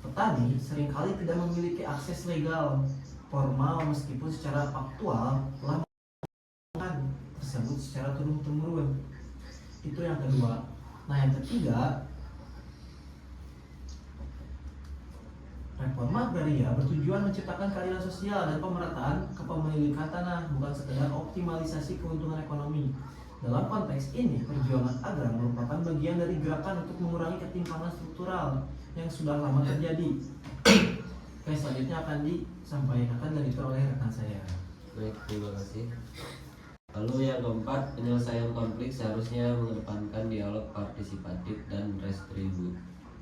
S6: Petani seringkali tidak memiliki akses legal formal meskipun secara faktual telah melakukan tersebut secara turun-temurun. Itu yang kedua. Nah, yang ketiga, reforma agraria bertujuan menciptakan keadilan sosial dan pemerataan kepemilikan tanah, bukan sekedar optimalisasi keuntungan ekonomi. Dalam konteks ini, perjuangan agra merupakan bagian dari gerakan untuk mengurangi ketimpangan struktural yang sudah lama terjadi. Oke, selanjutnya akan disampaikan dan itu oleh rekan saya.
S2: Baik, terima kasih. Lalu yang keempat, penyelesaian konflik seharusnya mengedepankan dialog partisipatif dan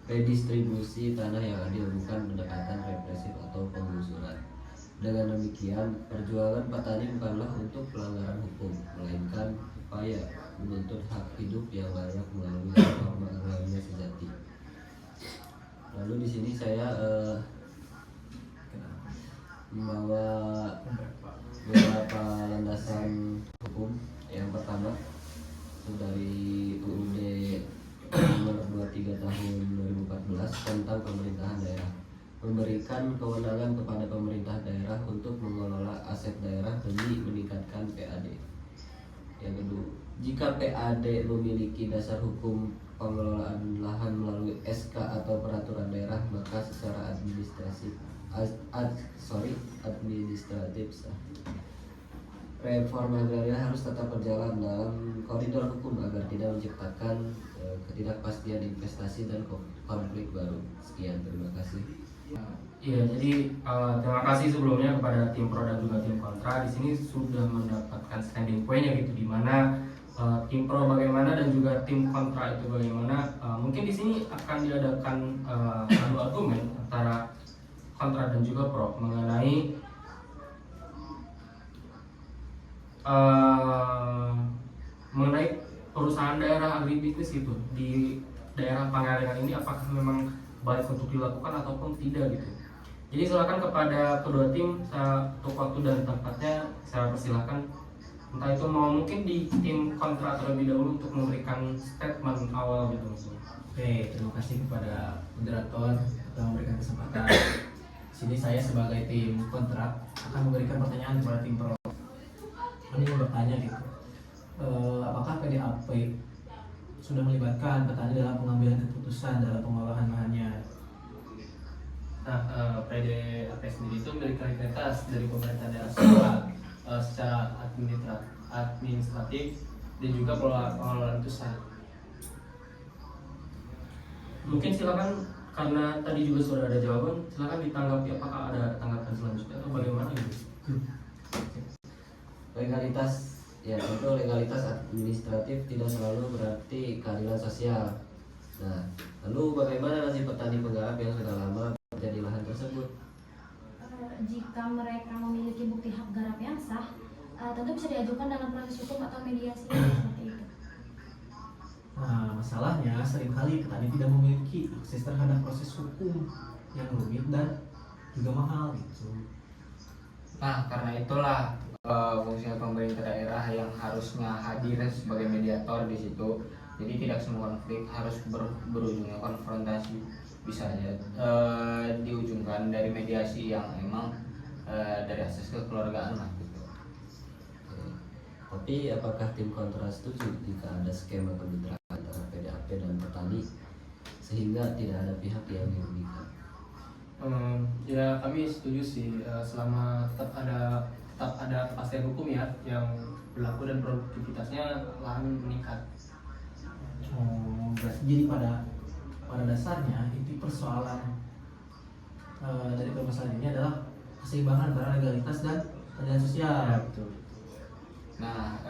S2: redistribusi tanah yang adil, bukan pendekatan represif atau penggusuran. Dengan demikian, perjuangan petani bukanlah untuk pelanggaran hukum, melainkan upaya menuntut hak hidup yang layak melalui reforma agraria sejati. Lalu di sini saya membawa beberapa landasan hukum. Yang pertama itu dari UUD Nomor 23 Tahun 2014 tentang pemerintahan daerah, memberikan kewenangan kepada pemerintah daerah untuk mengelola aset daerah demi meningkatkan PAD. Yang kedua, Jika PAD memiliki dasar hukum pengelolaan lahan melalui SK atau peraturan daerah, maka secara administratif reforma agraria harus tetap berjalan dalam koridor hukum agar tidak menciptakan ketidakpastian investasi dan konflik baru. Sekian, terima kasih.
S1: Iya, jadi terima kasih sebelumnya kepada tim pro dan juga tim kontra. Di sini sudah mendapatkan standing point-nya gitu, di mana tim pro bagaimana dan juga tim kontra itu bagaimana. Mungkin di sini akan diadakan adu argumen antara kontra dan juga pro mengenai perusahaan daerah agribisnis itu di daerah Pangalengan ini, apakah memang baik untuk dilakukan ataupun tidak gitu. Jadi silakan kepada kedua tim untuk waktu dan tempatnya saya persilahkan, entah itu mau mungkin di tim kontra terlebih dahulu untuk memberikan statement awal gitu misalnya.
S6: Oke, terima kasih kepada moderator telah memberikan kesempatan. Sini saya sebagai tim kontra akan memberikan pertanyaan kepada tim pro. Kami mau bertanya gitu, apakah PDAP sudah melibatkan petani dalam pengambilan keputusan dalam pengolahan lahannya?
S4: Nah, PDAP sendiri itu memberikan kreativitas dari pemerintah daerah secara administratif dan juga pengelolaan itu sah.
S1: Mungkin silakan, karena tadi juga sudah ada jawaban, silakan ditanggapi apakah ada tanggapan selanjutnya atau bagaimana gitu.
S2: Legalitas, ya tentu legalitas administratif tidak selalu berarti keadilan sosial. Nah, lalu bagaimana nasib petani penggarap yang sudah lama bekerja di lahan tersebut?
S3: Jika mereka memiliki bukti hak garap yang sah, tentu bisa diajukan dalam proses hukum atau mediasi seperti itu.
S6: Nah, masalahnya seringkali petani tidak memiliki akses terhadap proses hukum yang rumit dan juga mahal gitu.
S5: Nah, karena itulah fungsi pemerintah daerah yang harusnya hadir sebagai mediator di situ. Jadi tidak semua konflik harus berujungnya konfrontasi, bisa aja diujungkan dari mediasi yang emang dari akses kekeluargaan lah gitu.
S2: Tapi apakah tim kontra setuju jika ada skema kemitraan antara PDAP dan petani sehingga tidak ada pihak yang dirugikan?
S4: Ya kami setuju sih, selama tetap ada kepastian hukum ya yang berlaku dan produktivitasnya lahan meningkat.
S6: Berarti jadi pada dasarnya inti persoalan dari permasalahan ini adalah keseimbangan antara legalitas dan keadilan sosial.
S4: Ya, betul.
S5: Nah,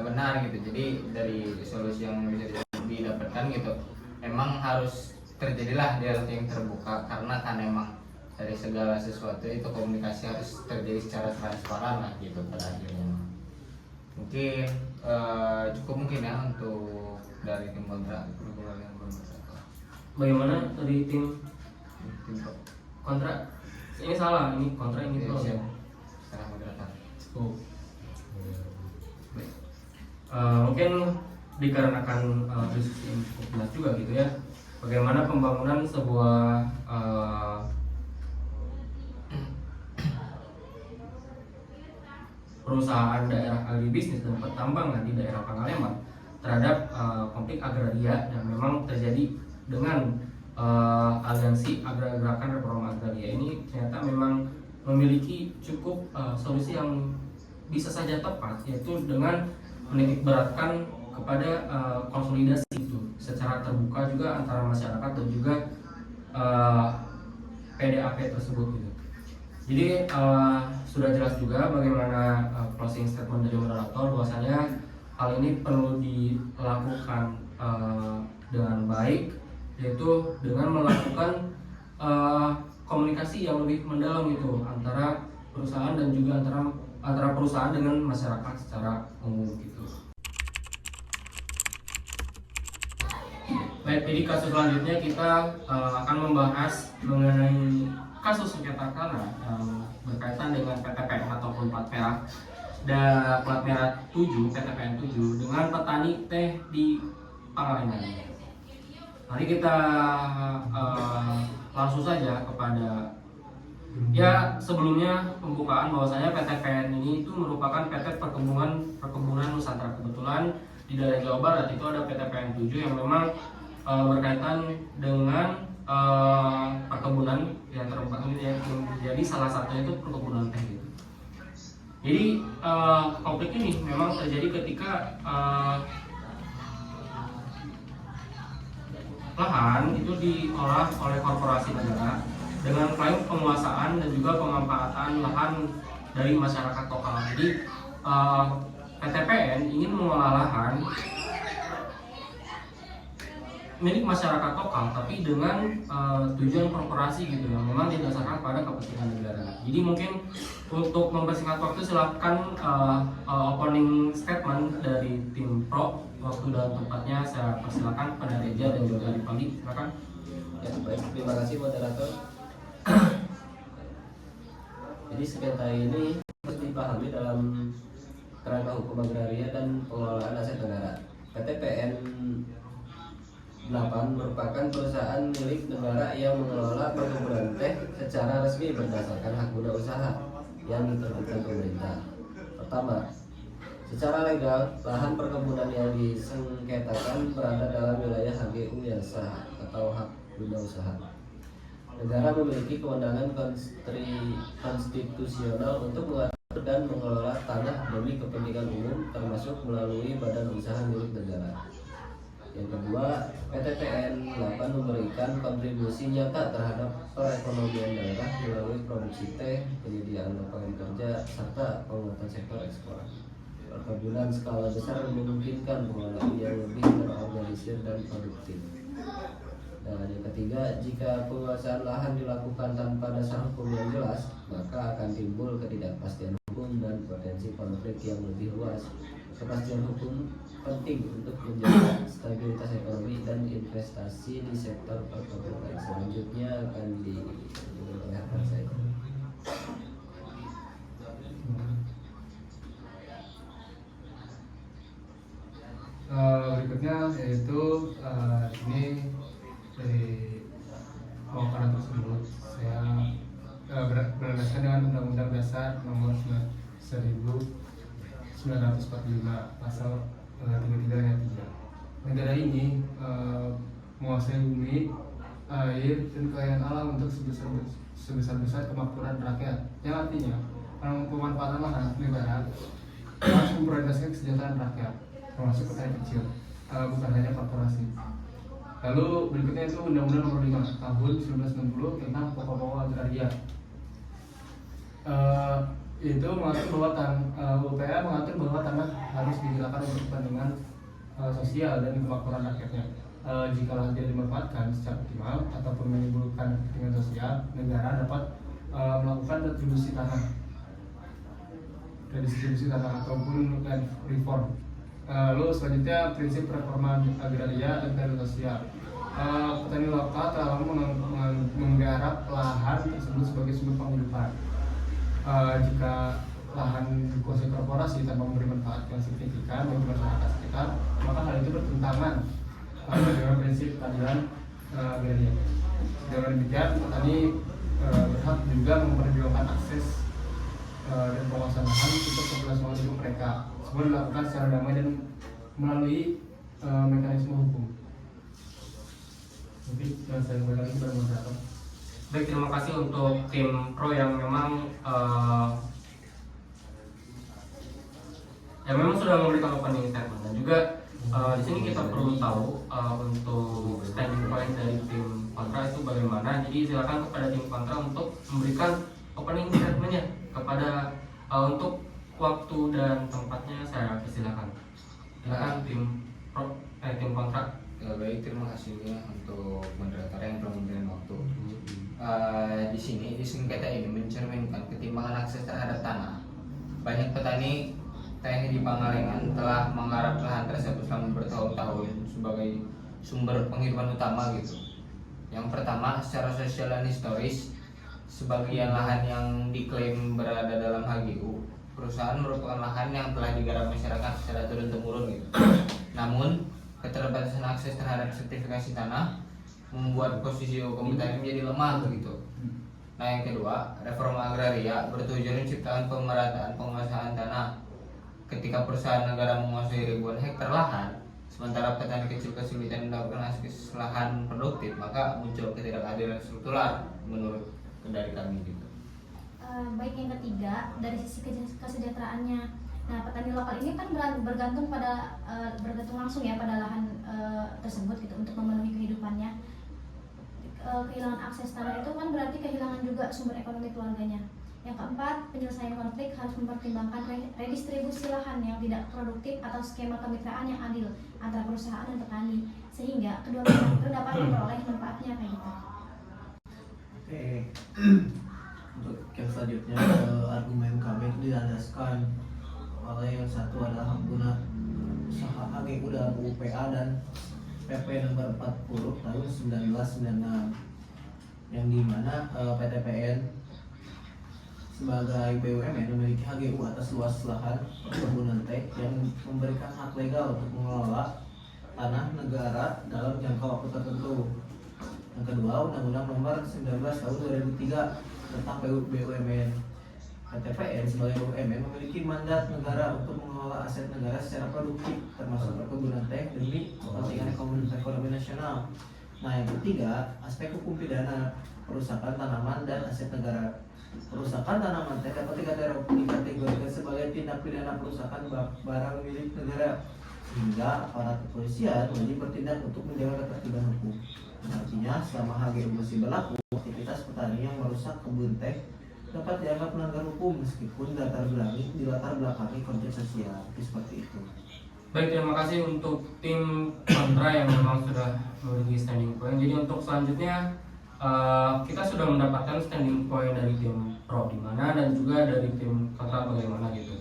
S5: benar gitu. Jadi dari solusi yang bisa didapatkan gitu, emang harus terjadilah dialog yang terbuka, karena kan emang dari segala sesuatu itu komunikasi harus terjadi secara transparan lah gitu pada akhirnya. Mungkin cukup mungkin ya untuk dari tim kontra.
S1: Bagaimana dari tim
S5: Pro.
S1: kontra? Ini salah, ini kontra, ini pro ya.
S5: Secara moderator.
S1: Baik. Mungkin dikarenakan diskusi ini cukup jelas juga gitu ya, bagaimana pembangunan sebuah perusahaan daerah agribisnis dan pertambangan di daerah Pangalengan terhadap konflik agraria yang memang terjadi dengan aliansi gerakan reforma agraria ini ternyata memang memiliki cukup solusi yang bisa saja tepat, yaitu dengan menitikberatkan kepada konsolidasi itu secara terbuka juga antara masyarakat dan juga PDAP tersebut gitu. Jadi sudah jelas juga bagaimana closing statement dari moderator bahwasanya hal ini perlu dilakukan dengan baik, yaitu dengan melakukan komunikasi yang lebih mendalam itu antara perusahaan dan juga antara perusahaan dengan masyarakat secara umum gitu. Baik, jadi kasus selanjutnya kita akan membahas mengenai kasus sengketa tanah yang berkaitan dengan PTPN ataupun plat merah dan plat merah 7 PTPN 7 dengan petani teh di Pangalengan. Mari kita langsung saja kepada sebelumnya pembukaan bahwasanya PTPN ini itu merupakan PT Perkebunan Nusantara. Kebetulan di daerah Jawa Barat itu ada PTPN 7 yang memang berkaitan dengan perkebunan yang jadi salah satunya itu perkebunan teh gitu. Jadi konflik ini memang terjadi ketika lahan itu diolah oleh korporasi negara dengan klaim penguasaan dan juga pemanfaatan lahan dari masyarakat lokal. Jadi PTPN ingin mengolah lahan milik masyarakat lokal tapi dengan tujuan korporasi gitu yang memang didasarkan pada kepentingan negara. Jadi mungkin untuk mempersingkat waktu silakan opening statement dari tim pro. Waktu dan tempatnya saya persilakan pada Reja dan juga Ripaldi, silakan.
S2: Ya, baik, terima kasih moderator. Jadi sengketa ini harus dipahami dalam kerangka hukum agraria dan pengelolaan aset negara. PTPN 8 merupakan perusahaan milik negara yang mengelola perkebunan teh secara resmi berdasarkan hak guna usaha yang diterbitkan pemerintah. Pertama, secara legal, lahan perkebunan yang disengketakan berada dalam wilayah HGU yang sah atau hak guna usaha. Negara memiliki kewenangan konstitusional untuk mengatur dan mengelola tanah demi kepentingan umum, termasuk melalui badan usaha milik negara. Yang kedua, PTPN 8 memberikan kontribusi nyata terhadap perekonomian daerah melalui produksi teh, penyediaan lapangan kerja, serta penguatan sektor ekspor. Perkebunan skala besar memungkinkan pengelolaan yang lebih terorganisir dan produktif. Dan yang ketiga, jika penguasaan lahan dilakukan tanpa dasar hukum yang jelas, maka akan timbul ketidakpastian hukum dan potensi konflik yang lebih luas. Kepastian hukum penting untuk menjaga stabilitas ekonomi dan investasi di sektor perkebunan. Selanjutnya akan diperlihatkan saya.
S4: Berikutnya yaitu ini dari pemaparan tersebut saya berdasarkan dengan Undang-Undang Dasar Nomor 1945 Pasal 33 ayat 3. Negara ini menguasai bumi, air, dan kekayaan alam untuk sebesar-besar kemakmuran rakyat. Yang artinya pemanfaatan lahan negara harus memprioritaskan kesejahteraan rakyat, termasuk petani kecil, bukan hanya korporasi. Lalu berikutnya itu Undang-Undang Nomor 5 Tahun 1960 tentang pokok-pokok agraria. Itu mengatur bahwa UPA mengatur bahwa tanah harus digunakan untuk kepentingan sosial dan kemakmuran rakyatnya. Jika lahan tidak dimanfaatkan secara optimal ataupun menimbulkan kepentingan sosial, negara dapat melakukan redistribusi tanah ataupun land reform. Lalu selanjutnya prinsip reforma agraria dan keadilan sosial. Petani lokal telah menggarap lahan tersebut sebagai sumber penghidupan. Jika lahan dikuasai korporasi tanpa memberi manfaat yang signifikan bagi masyarakat sekitar, maka hal itu bertentangan dengan prinsip keadilan agraria. Dengan demikian, petani berhak juga memperjuangkan akses dan penguasaan lahan untuk keberlangsungan hidup mereka. Semua dilakukan secara damai dan melalui mekanisme hukum. Mungkin saya kembali lagi kepada moderator.
S1: Baik, terima kasih untuk tim pro yang memang sudah memberikan opening statement dan juga di sini kita perlu tahu untuk standing point dari tim kontra itu bagaimana. Jadi silakan kepada tim kontra untuk memberikan opening statementnya kepada untuk waktu dan tempatnya saya persilakan. Silakan tim pro tim kontra.
S5: Baik, terima kasih ya untuk moderator yang telah memberikan waktu. Di sini di sengketa ini mencerminkan ketimbangan akses terhadap tanah. Banyak petani teh di Pangalengan telah menggarap lahan tersebut selama bertahun-tahun sebagai sumber penghidupan utama gitu. Yang pertama, secara sosial dan historis, sebagian lahan yang diklaim berada dalam HGU perusahaan merupakan lahan yang telah digarap masyarakat secara turun-temurun gitu. Namun keterbatasan akses terhadap sertifikasi tanah membuat posisi hukum petani menjadi lemah begitu. Nah, yang kedua, reforma agraria bertujuan menciptakan pemerataan penguasaan tanah ketika perusahaan negara menguasai ribuan hektar lahan, sementara petani kecil kesulitan mendapatkan akses lahan produktif, maka muncul ketidakadilan struktural menurut dari kami gitu.
S3: Baik, yang ketiga dari sisi kesejahteraannya. Nah, petani lokal ini kan bergantung langsung ya pada lahan tersebut gitu untuk memenuhi kehidupannya. Kehilangan akses tanah itu kan berarti kehilangan juga sumber ekonomi keluarganya. Yang keempat, penyelesaian konflik harus mempertimbangkan redistribusi lahan yang tidak produktif atau skema kemitraan yang adil antara perusahaan dan petani, sehingga kedua pihak itu dapat memperoleh manfaatnya kayak gitu.
S6: Oke. Untuk yang selanjutnya, argumen kami itu dilandaskan oleh yang satu adalah hak guna usaha HGU dalam UPA dan PP nomor 40 tahun 1996, yang dimana PTPN sebagai BUMN memiliki HGU atas luas lahan perkebunan teh yang memberikan hak legal untuk mengelola tanah negara dalam jangka waktu tertentu. Yang kedua, Undang-Undang Nomor 19 Tahun 2003 tentang BUMN. PTPN sebagai BUMN memiliki mandat negara untuk mengelola aset negara secara produktif, termasuk perkebunan teh demi kepentingan ekonomi nasional. Nah, yang ketiga, aspek hukum pidana perusakan tanaman dan aset negara. Perusakan tanaman teh dapat dikategorikan sebagai tindak pidana perusakan barang milik negara, sehingga aparat kepolisian wajib bertindak untuk menjaga ketertiban hukum. Artinya, selama HGU masih berlaku, aktivitas petani yang merusak kebun teh dapat dianggap melanggar hukum meskipun dilatar belakangi konflik sosial. Seperti itu.
S1: Baik, terima kasih untuk tim kontra yang memang sudah memiliki standing point. Jadi untuk selanjutnya kita sudah mendapatkan standing point dari tim pro di mana dan juga dari tim kontra bagaimana gitu.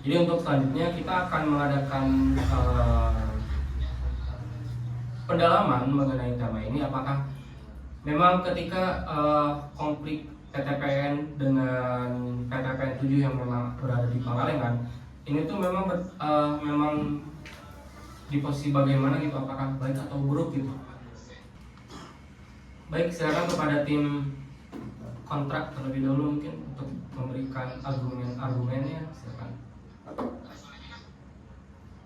S1: Jadi untuk selanjutnya kita akan mengadakan pendalaman mengenai tema ini, apakah memang ketika konflik PTPN dengan PTPN 7 yang memang berada di Pangalengan ini tuh memang di posisi bagaimana gitu, apakah baik atau buruk gitu. Baik, silakan kepada tim kontrak terlebih dahulu mungkin untuk memberikan argumennya, silakan.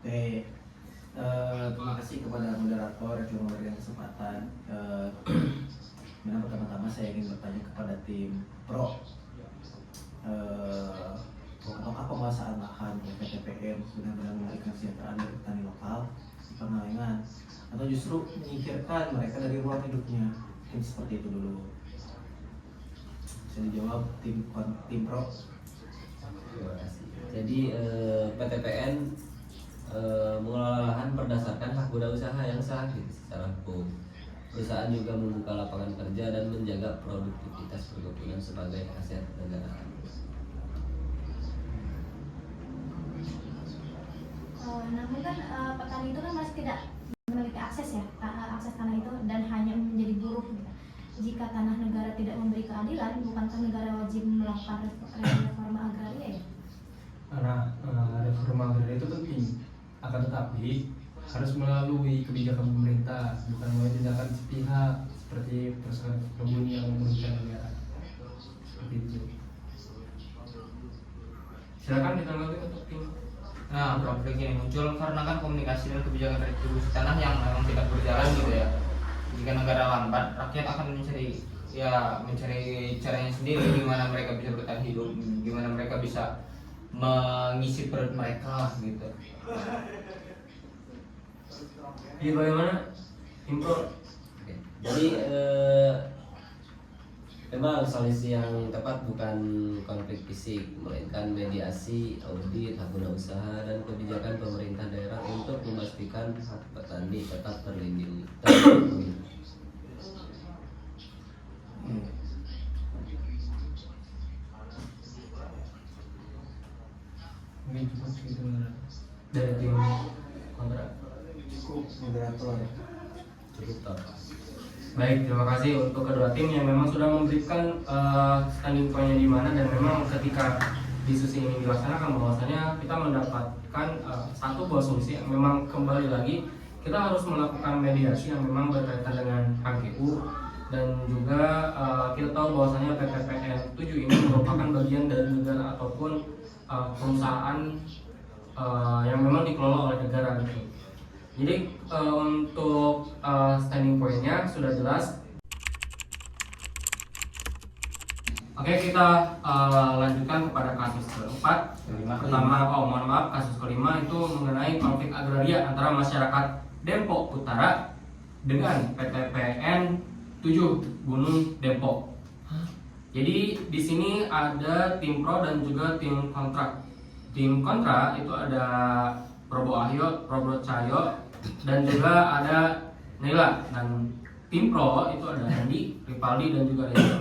S6: Oke, terima kasih kepada moderator yang telah memberikan kesempatan. Pertama-tama saya ingin bertanya kepada tim pro, apakah penguasaan lahan oleh PTPN benar-benar memberikan kesejahteraan bagi petani lokal di Pangalengan, atau justru menyingkirkan mereka dari ruang hidupnya? Mungkin seperti itu dulu. Bisa dijawab tim pro.
S2: Terima kasih. Jadi PTPN mengelola lahan berdasarkan hak guna usaha yang sah gitu, secara hukum. Perusahaan juga membuka lapangan kerja dan menjaga produktivitas perkebunan sebagai aset negara.
S3: Namun kan petani itu kan masih tidak memiliki akses ya, akses tanah itu, dan hanya menjadi buruh. Jika tanah negara tidak memberi keadilan, bukankah negara wajib melakukan reforma agraria ya?
S4: Karena reforma agraria itu penting, akan tetapi harus melalui kebijakan pemerintah, bukan melalui tindakan sepihak seperti perusahaan kebun yang merugikan negara. Seperti itu.
S1: Silakan ditanggapi untuk tim.
S5: Nah, konflik ini muncul karena kan komunikasi dan kebijakan redistribusi tanah yang memang tidak berjalan gitu ya. Jika negara lambat, rakyat akan mencari caranya sendiri, gimana mereka bisa bertahan hidup, gimana mereka bisa mengisi perut mereka gitu.
S1: Jadi bagaimana tim pro?
S2: Jadi memang solusi yang tepat bukan konflik fisik, melainkan mediasi, audit, hak guna usaha, dan kebijakan pemerintah daerah untuk memastikan hak petani tetap terlindungi.
S4: Mungkin cukup gitu
S1: Dari tim kontrak.
S6: Moderator.
S2: Cukup toh.
S1: Baik, terima kasih untuk kedua tim yang memang sudah memberikan standing point-nya di mana, dan memang ketika diskusi ini dilaksanakan bahwasanya kita mendapatkan satu buah solusi yang memang kembali lagi kita harus melakukan mediasi yang memang berkaitan dengan HGU, dan juga kita tahu bahwasanya PTPN 7 ini merupakan bagian dari negara ataupun perusahaan yang memang dikelola oleh negara gitu. Jadi untuk standing point-nya sudah jelas. Oke, kita lanjutkan kepada kasus keempat. Pertama, mohon maaf, kasus kelima itu mengenai konflik agraria antara masyarakat Dempo Utara dengan PTPN 7 Gunung Dempo. Jadi di sini ada tim pro dan juga tim kontra. Tim kontra itu ada Probo Ahyo, Probo Cahyo, dan juga ada Nela. Dan tim pro itu ada Andi, Ripaldi, dan juga Reza.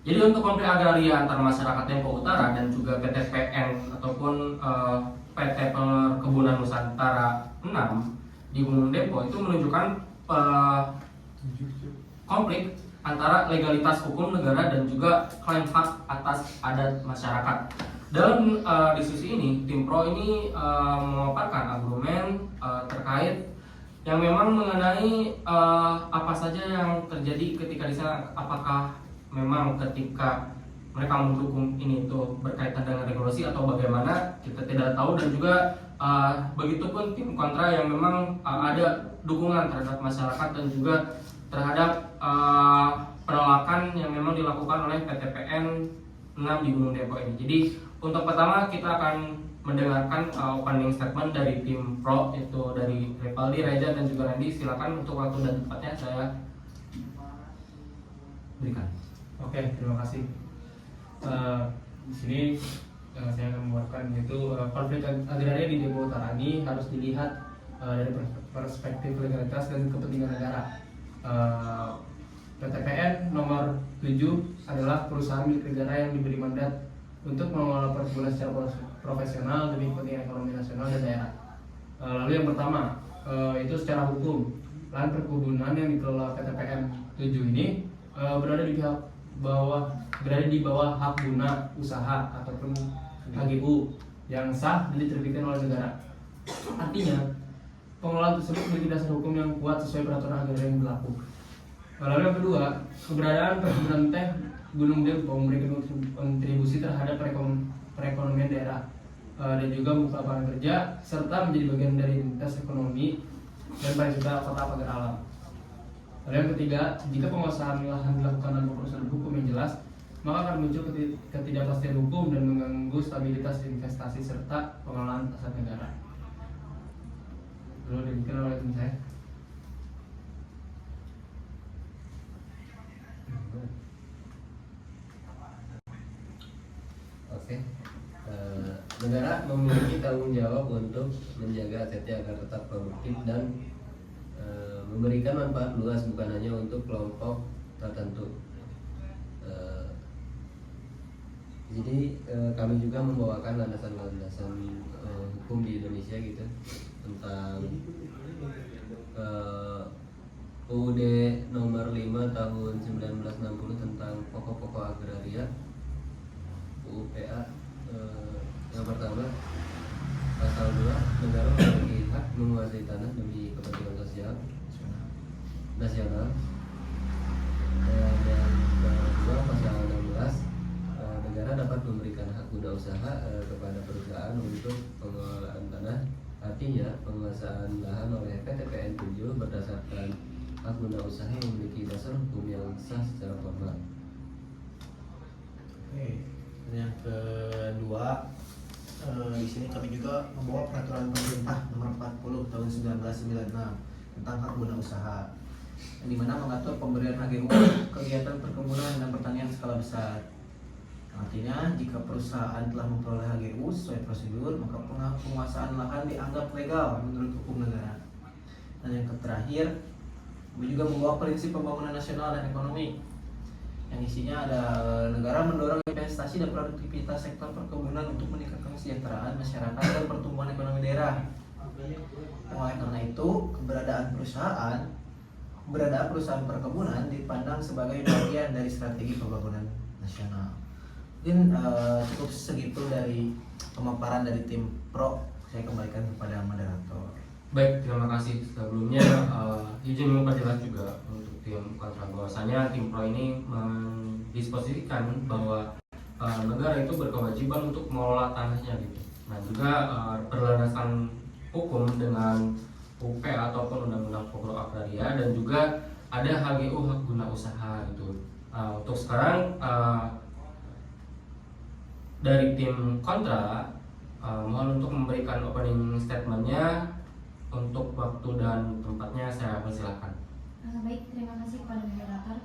S1: Jadi untuk konflik agraria antara masyarakat Dempo Utara dan juga PTPN ataupun PT Perkebunan Nusantara 6 di Gunung Dempo itu menunjukkan konflik antara legalitas hukum negara dan juga klaim hak atas adat masyarakat. Dalam diskusi ini, tim pro ini memaparkan argumen terkait yang memang mengenai apa saja yang terjadi ketika di sana, apakah memang ketika mereka mendukung ini itu berkaitan dengan regulasi atau bagaimana, kita tidak tahu. Dan juga begitupun tim kontra yang memang ada dukungan terhadap masyarakat dan juga terhadap penolakan yang memang dilakukan oleh PTPN 6 di Gunung Dempo ini. Jadi untuk pertama kita akan mendengarkan opening statement dari tim pro, itu dari Ripaldi, Reza, dan juga Randy. Silakan untuk waktu dan tempatnya saya berikan.
S4: Oke, terima kasih. Di sini saya akan membuatkan yaitu konflik agraria di Dempo Utara ini harus dilihat dari perspektif legalitas dan kepentingan negara. PTPN nomor 7 adalah perusahaan milik negara yang diberi mandat untuk mengelola perkebunan secara profesional demi kepentingan ekonomi nasional dan daerah. Lalu yang pertama itu secara hukum, lahan perkebunan yang dikelola PTPN 7 ini berada di bawah hak guna usaha ataupun HGU yang sah dan diterbitkan oleh negara. Artinya pengelolaan tersebut memiliki dasar hukum yang kuat sesuai peraturan agraria yang berlaku. Lalu yang kedua, keberadaan perkebunan teh Gunung Dempo memberikan kontribusi terhadap perekonomian daerah dan juga membuka lapangan kerja serta menjadi bagian dari identitas ekonomi dan pariwisata kota pagar alam. Lalu yang ketiga, jika penguasaan lahan dilakukan tanpa prosedur hukum yang jelas, maka akan muncul ketidakpastian hukum dan mengganggu stabilitas investasi serta pengelolaan aset negara. Lalu demikian oleh tim saya.
S2: Oke. Negara memiliki tanggung jawab untuk menjaga asetnya agar tetap produktif dan memberikan manfaat luas, bukan hanya untuk kelompok tertentu. Jadi kami juga membawakan landasan-landasan hukum di Indonesia gitu tentang UUD nomor 5 tahun 1960 tentang pokok-pokok agraria, UUPA. Yang pertama, pasal 2, negara memiliki hak menguasai tanah demi kepentingan sosial nasional. Dan yang kedua, pasal 16, negara dapat memberikan hak guna usaha kepada perusahaan untuk pengelolaan tanah. Artinya, penguasaan lahan oleh PTPN 7 berdasarkan hak guna usaha yang memiliki dasar hukum yang sah secara formal.
S6: Oke, dan yang kedua, di sini kami juga membawa peraturan pemerintah nomor 40 tahun 1996 tentang hak guna usaha, yang dimana mengatur pemberian HGU kegiatan perkebunan dan pertanian skala besar. Artinya, jika perusahaan telah memperoleh HGU sesuai prosedur, maka penguasaan lahan dianggap legal menurut hukum negara. Dan yang terakhir, kami juga membawa prinsip pembangunan nasional dan ekonomi, yang isinya ada negara mendorong investasi dan produktivitas sektor perkebunan untuk meningkatkan kesejahteraan masyarakat dan pertumbuhan ekonomi daerah. Oleh karena itu, keberadaan perusahaan perkebunan dipandang sebagai bagian dari strategi pembangunan nasional. Mungkin cukup segitu dari pemaparan dari tim pro. Saya kembalikan kepada moderator.
S1: Baik, terima kasih. Sebelumnya izin memperjelas juga untuk tim kontra, bahwasanya tim pro ini mendisposisikan bahwa negara itu berkewajiban untuk mengelola tanahnya gitu. Nah juga berlandasan hukum dengan UP ataupun Undang-Undang Pokok Agraria, dan juga ada HGU hak guna usaha gitu. Untuk sekarang dari tim kontra mohon untuk memberikan opening statementnya. Untuk waktu dan tempatnya saya persilahkan.
S3: Baik, terima kasih kepada moderator.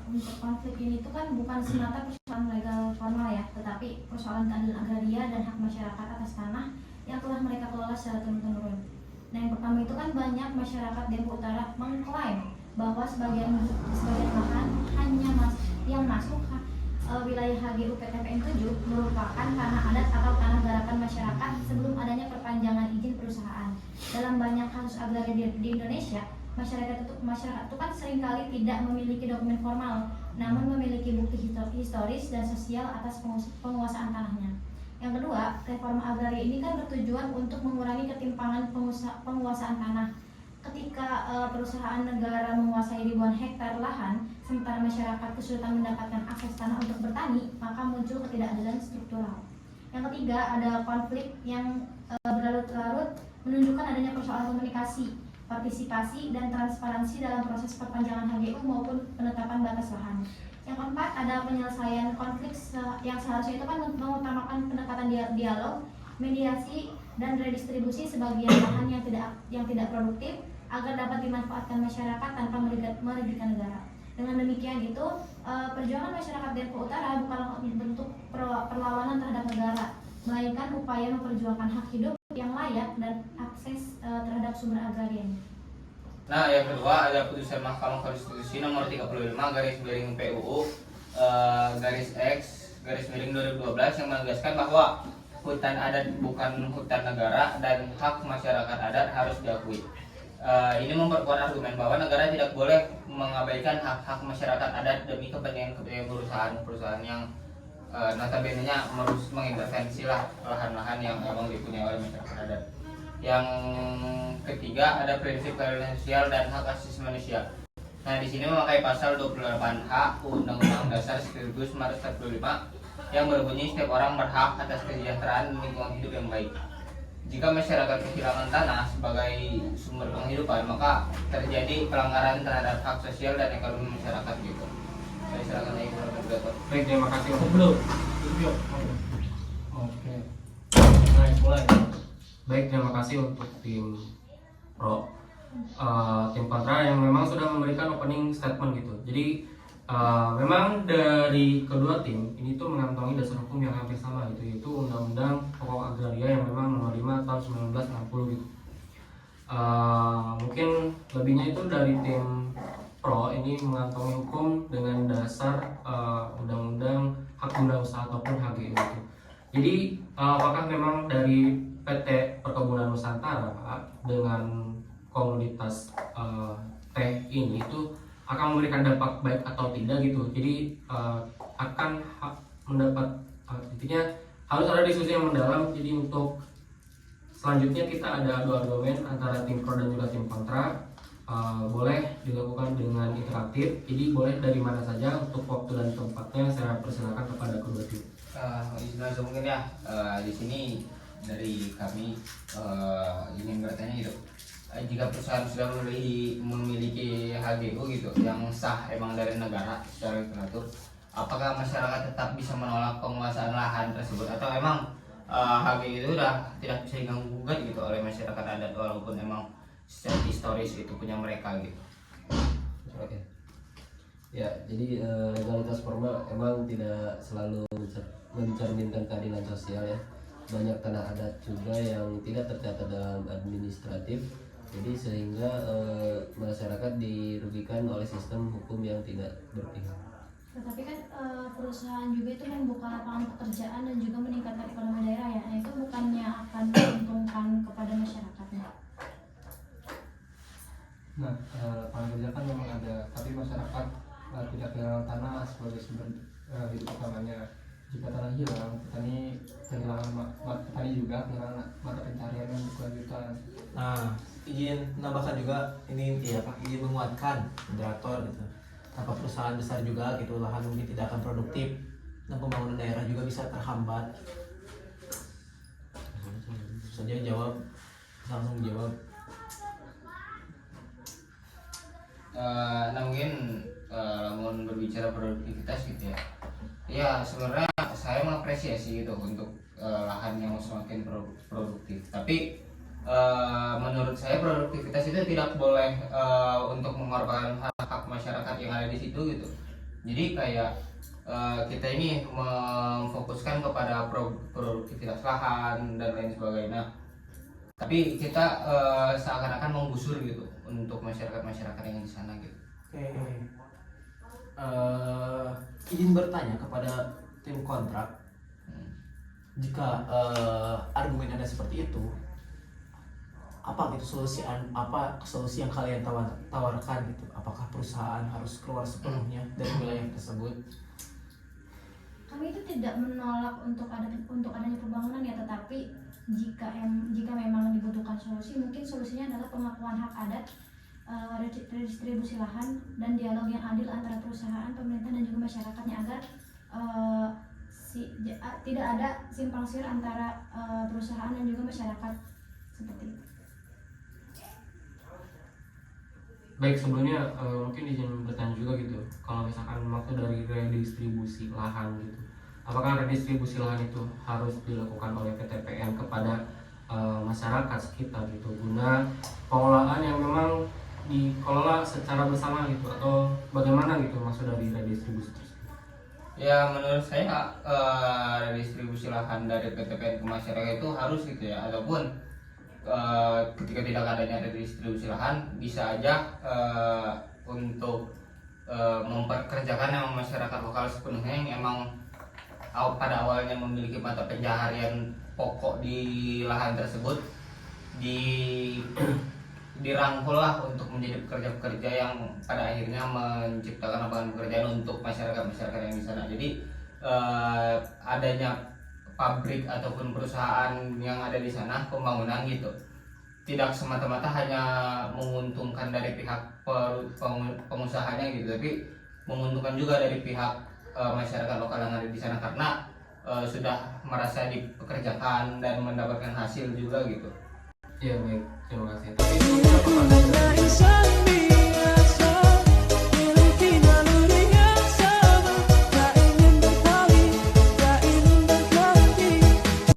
S3: Untuk konflik ini itu kan bukan semata persoalan legal formal ya, tetapi persoalan keadilan agraria dan hak masyarakat atas tanah yang telah mereka kelola secara turun-temurun. Nah, yang pertama itu kan banyak masyarakat Depok Utara mengklaim bahwa sebagian lahan yang masuk wilayah HGU PTPN 7 merupakan tanah adat atau tanah garapan masyarakat sebelum adanya perpanjangan izin perusahaan. Dalam banyak kasus agraria di Indonesia, masyarakat itu kan seringkali tidak memiliki dokumen formal, namun memiliki bukti historis dan sosial atas penguasaan tanahnya. Yang kedua, reforma agraria ini kan bertujuan untuk mengurangi ketimpangan penguasaan tanah. Ketika perusahaan negara menguasai ribuan hektar lahan, sementara masyarakat kesulitan mendapatkan akses tanah untuk bertani, maka muncul ketidakadilan struktural. Yang ketiga, ada konflik yang berlarut-larut menunjukkan adanya persoalan komunikasi, partisipasi, dan transparansi dalam proses perpanjangan HGU maupun penetapan batas lahan. Yang keempat, ada penyelesaian konflik yang seharusnya itu kan mengutamakan pendekatan dialog, mediasi, dan redistribusi sebagian lahan yang tidak produktif agar dapat dimanfaatkan masyarakat tanpa merugikan negara. Dengan demikian itu, perjuangan masyarakat Depok Utara bukanlah bentuk perlawanan terhadap negara, melainkan upaya memperjuangkan hak hidup yang layak dan akses terhadap sumber agraria.
S5: Nah, yang kedua ada putusan Mahkamah Konstitusi nomor 35 garis miring PUU garis X garis miring 2012 yang menegaskan bahwa hutan adat bukan hutan negara dan hak masyarakat adat harus diakui. Ini memperkuat argumen bahwa negara tidak boleh mengabaikan hak-hak masyarakat adat demi kepentingan perusahaan-perusahaan yang notabene-nya mengintervensi lah lahan-lahan yang memang dipunyai oleh masyarakat adat. Yang ketiga ada prinsip keadilan sosial dan hak asasi manusia. Nah, di sini memakai pasal 28H Undang-Undang Dasar 1945 yang berbunyi setiap orang berhak atas kesejahteraan dan lingkungan hidup yang baik. Jika masyarakat kehilangan tanah sebagai sumber penghidupan, maka terjadi pelanggaran terhadap hak sosial dan ekonomi masyarakat gitu. Saya silakan lagi kepada moderator.
S1: Baik, terima kasih.
S4: Oke. Mulai.
S1: Baik, terima kasih untuk tim pro, tim kontra yang memang sudah memberikan opening statement gitu. Jadi memang dari kedua tim ini tuh mengantongi dasar hukum yang hampir sama gitu, yaitu Undang-Undang Pokok Agraria yang memang nomor 5 tahun 1960 gitu. Mungkin lebihnya itu dari tim pro ini mengantongi hukum dengan dasar Undang-Undang Hak Guna Usaha ataupun HGU gitu. Jadi apakah memang dari PT Perkebunan Nusantara dengan komoditas teh ini itu akan memberikan dampak baik atau tidak gitu. Jadi akan mendapat intinya harus ada diskusi yang mendalam. Jadi untuk selanjutnya kita ada adu argumen antara tim pro dan juga tim kontra. Boleh dilakukan dengan interaktif. Jadi boleh dari mana saja. Untuk waktu dan tempatnya saya persilakan kepada kedua tim.
S5: Langsung mungkin ya, di sini dari kami ingin bertanya gitu. Jika perusahaan sudah memiliki HGU gitu yang sah emang dari negara secara teratur, apakah masyarakat tetap bisa menolak penguasaan lahan tersebut atau emang HGU itu udah tidak bisa diganggu gugat gitu oleh masyarakat adat walaupun emang secara historis itu punya mereka gitu?
S2: Oke. Ya, jadi legalitas formal emang tidak selalu mencerminkan keadilan sosial ya. Banyak tanah adat juga yang tidak tercatat dalam administratif. Jadi sehingga masyarakat dirugikan oleh sistem hukum yang tidak berpihak.
S3: Tetapi kan perusahaan juga itu membuka lapangan pekerjaan dan juga meningkatkan ekonomi daerah ya. Nah, itu bukannya akan menguntungkan kepada masyarakatnya.
S4: Nah, lapangan kerja kan memang ada, tapi masyarakat tidak kehilangan tanah sebagai sumber hidup utamanya. Jika tanah hilang, petani juga kehilangan mata pencarian yang berkelanjutan.
S6: Nah, izin menambahkan juga ini ya Pak, izin menguatkan moderator gitu. Tanpa perusahaan besar juga gitu lahan mungkin tidak akan produktif dan pembangunan daerah juga bisa terhambat. Saja jawab, langsung jawab.
S5: Nah mungkin namun berbicara produktivitas gitu ya. Ya sebenarnya saya mengapresiasi gitu untuk lahan yang semakin produktif. Tapi menurut saya produktivitas itu tidak boleh untuk mengorbankan hak-hak masyarakat yang ada di situ gitu. Jadi kayak kita ini memfokuskan kepada produktivitas lahan dan lain sebagainya. Tapi kita seakan-akan menggusur gitu untuk masyarakat yang di sana gitu.
S6: Oke. Izin bertanya kepada tim kontrak, jika argumen Anda seperti itu, apa gitu solusi yang kalian tawarkan gitu? Apakah perusahaan harus keluar sepenuhnya dari wilayah tersebut?
S3: Kami itu tidak menolak untuk adanya pembangunan ya, tetapi jika memang dibutuhkan solusi, mungkin solusinya adalah pengakuan hak adat, redistribusi lahan, dan dialog yang adil antara perusahaan, pemerintah, dan juga masyarakatnya agar tidak ada simpang siur antara perusahaan dan juga masyarakat seperti itu.
S1: Baik, sebelumnya mungkin izin bertanya juga gitu, kalau misalkan maksud dari redistribusi lahan gitu, apakah redistribusi lahan itu harus dilakukan oleh PTPN kepada masyarakat sekitar gitu, guna pengelolaan yang memang dikelola secara bersama gitu, atau bagaimana gitu maksud dari redistribusi tersebut?
S5: Ya menurut saya redistribusi lahan dari PTPN ke masyarakat itu harus gitu ya, ataupun ketika tidak adanya redistribusi lahan bisa aja untuk memperkerjakan yang masyarakat lokal sepenuhnya yang emang pada awalnya memiliki mata pencaharian pokok di lahan tersebut dirangkul lah untuk menjadi pekerja-pekerja yang pada akhirnya menciptakan lapangan pekerjaan untuk masyarakat yang di sana. Jadi adanya pabrik ataupun perusahaan yang ada di sana, pembangunan gitu, tidak semata-mata hanya menguntungkan dari pihak pengusahanya gitu, tapi menguntungkan juga dari pihak masyarakat lokal yang ada di sana, karena sudah merasa dipekerjakan dan mendapatkan hasil juga gitu.
S1: Ya baik, terima kasih. Tapi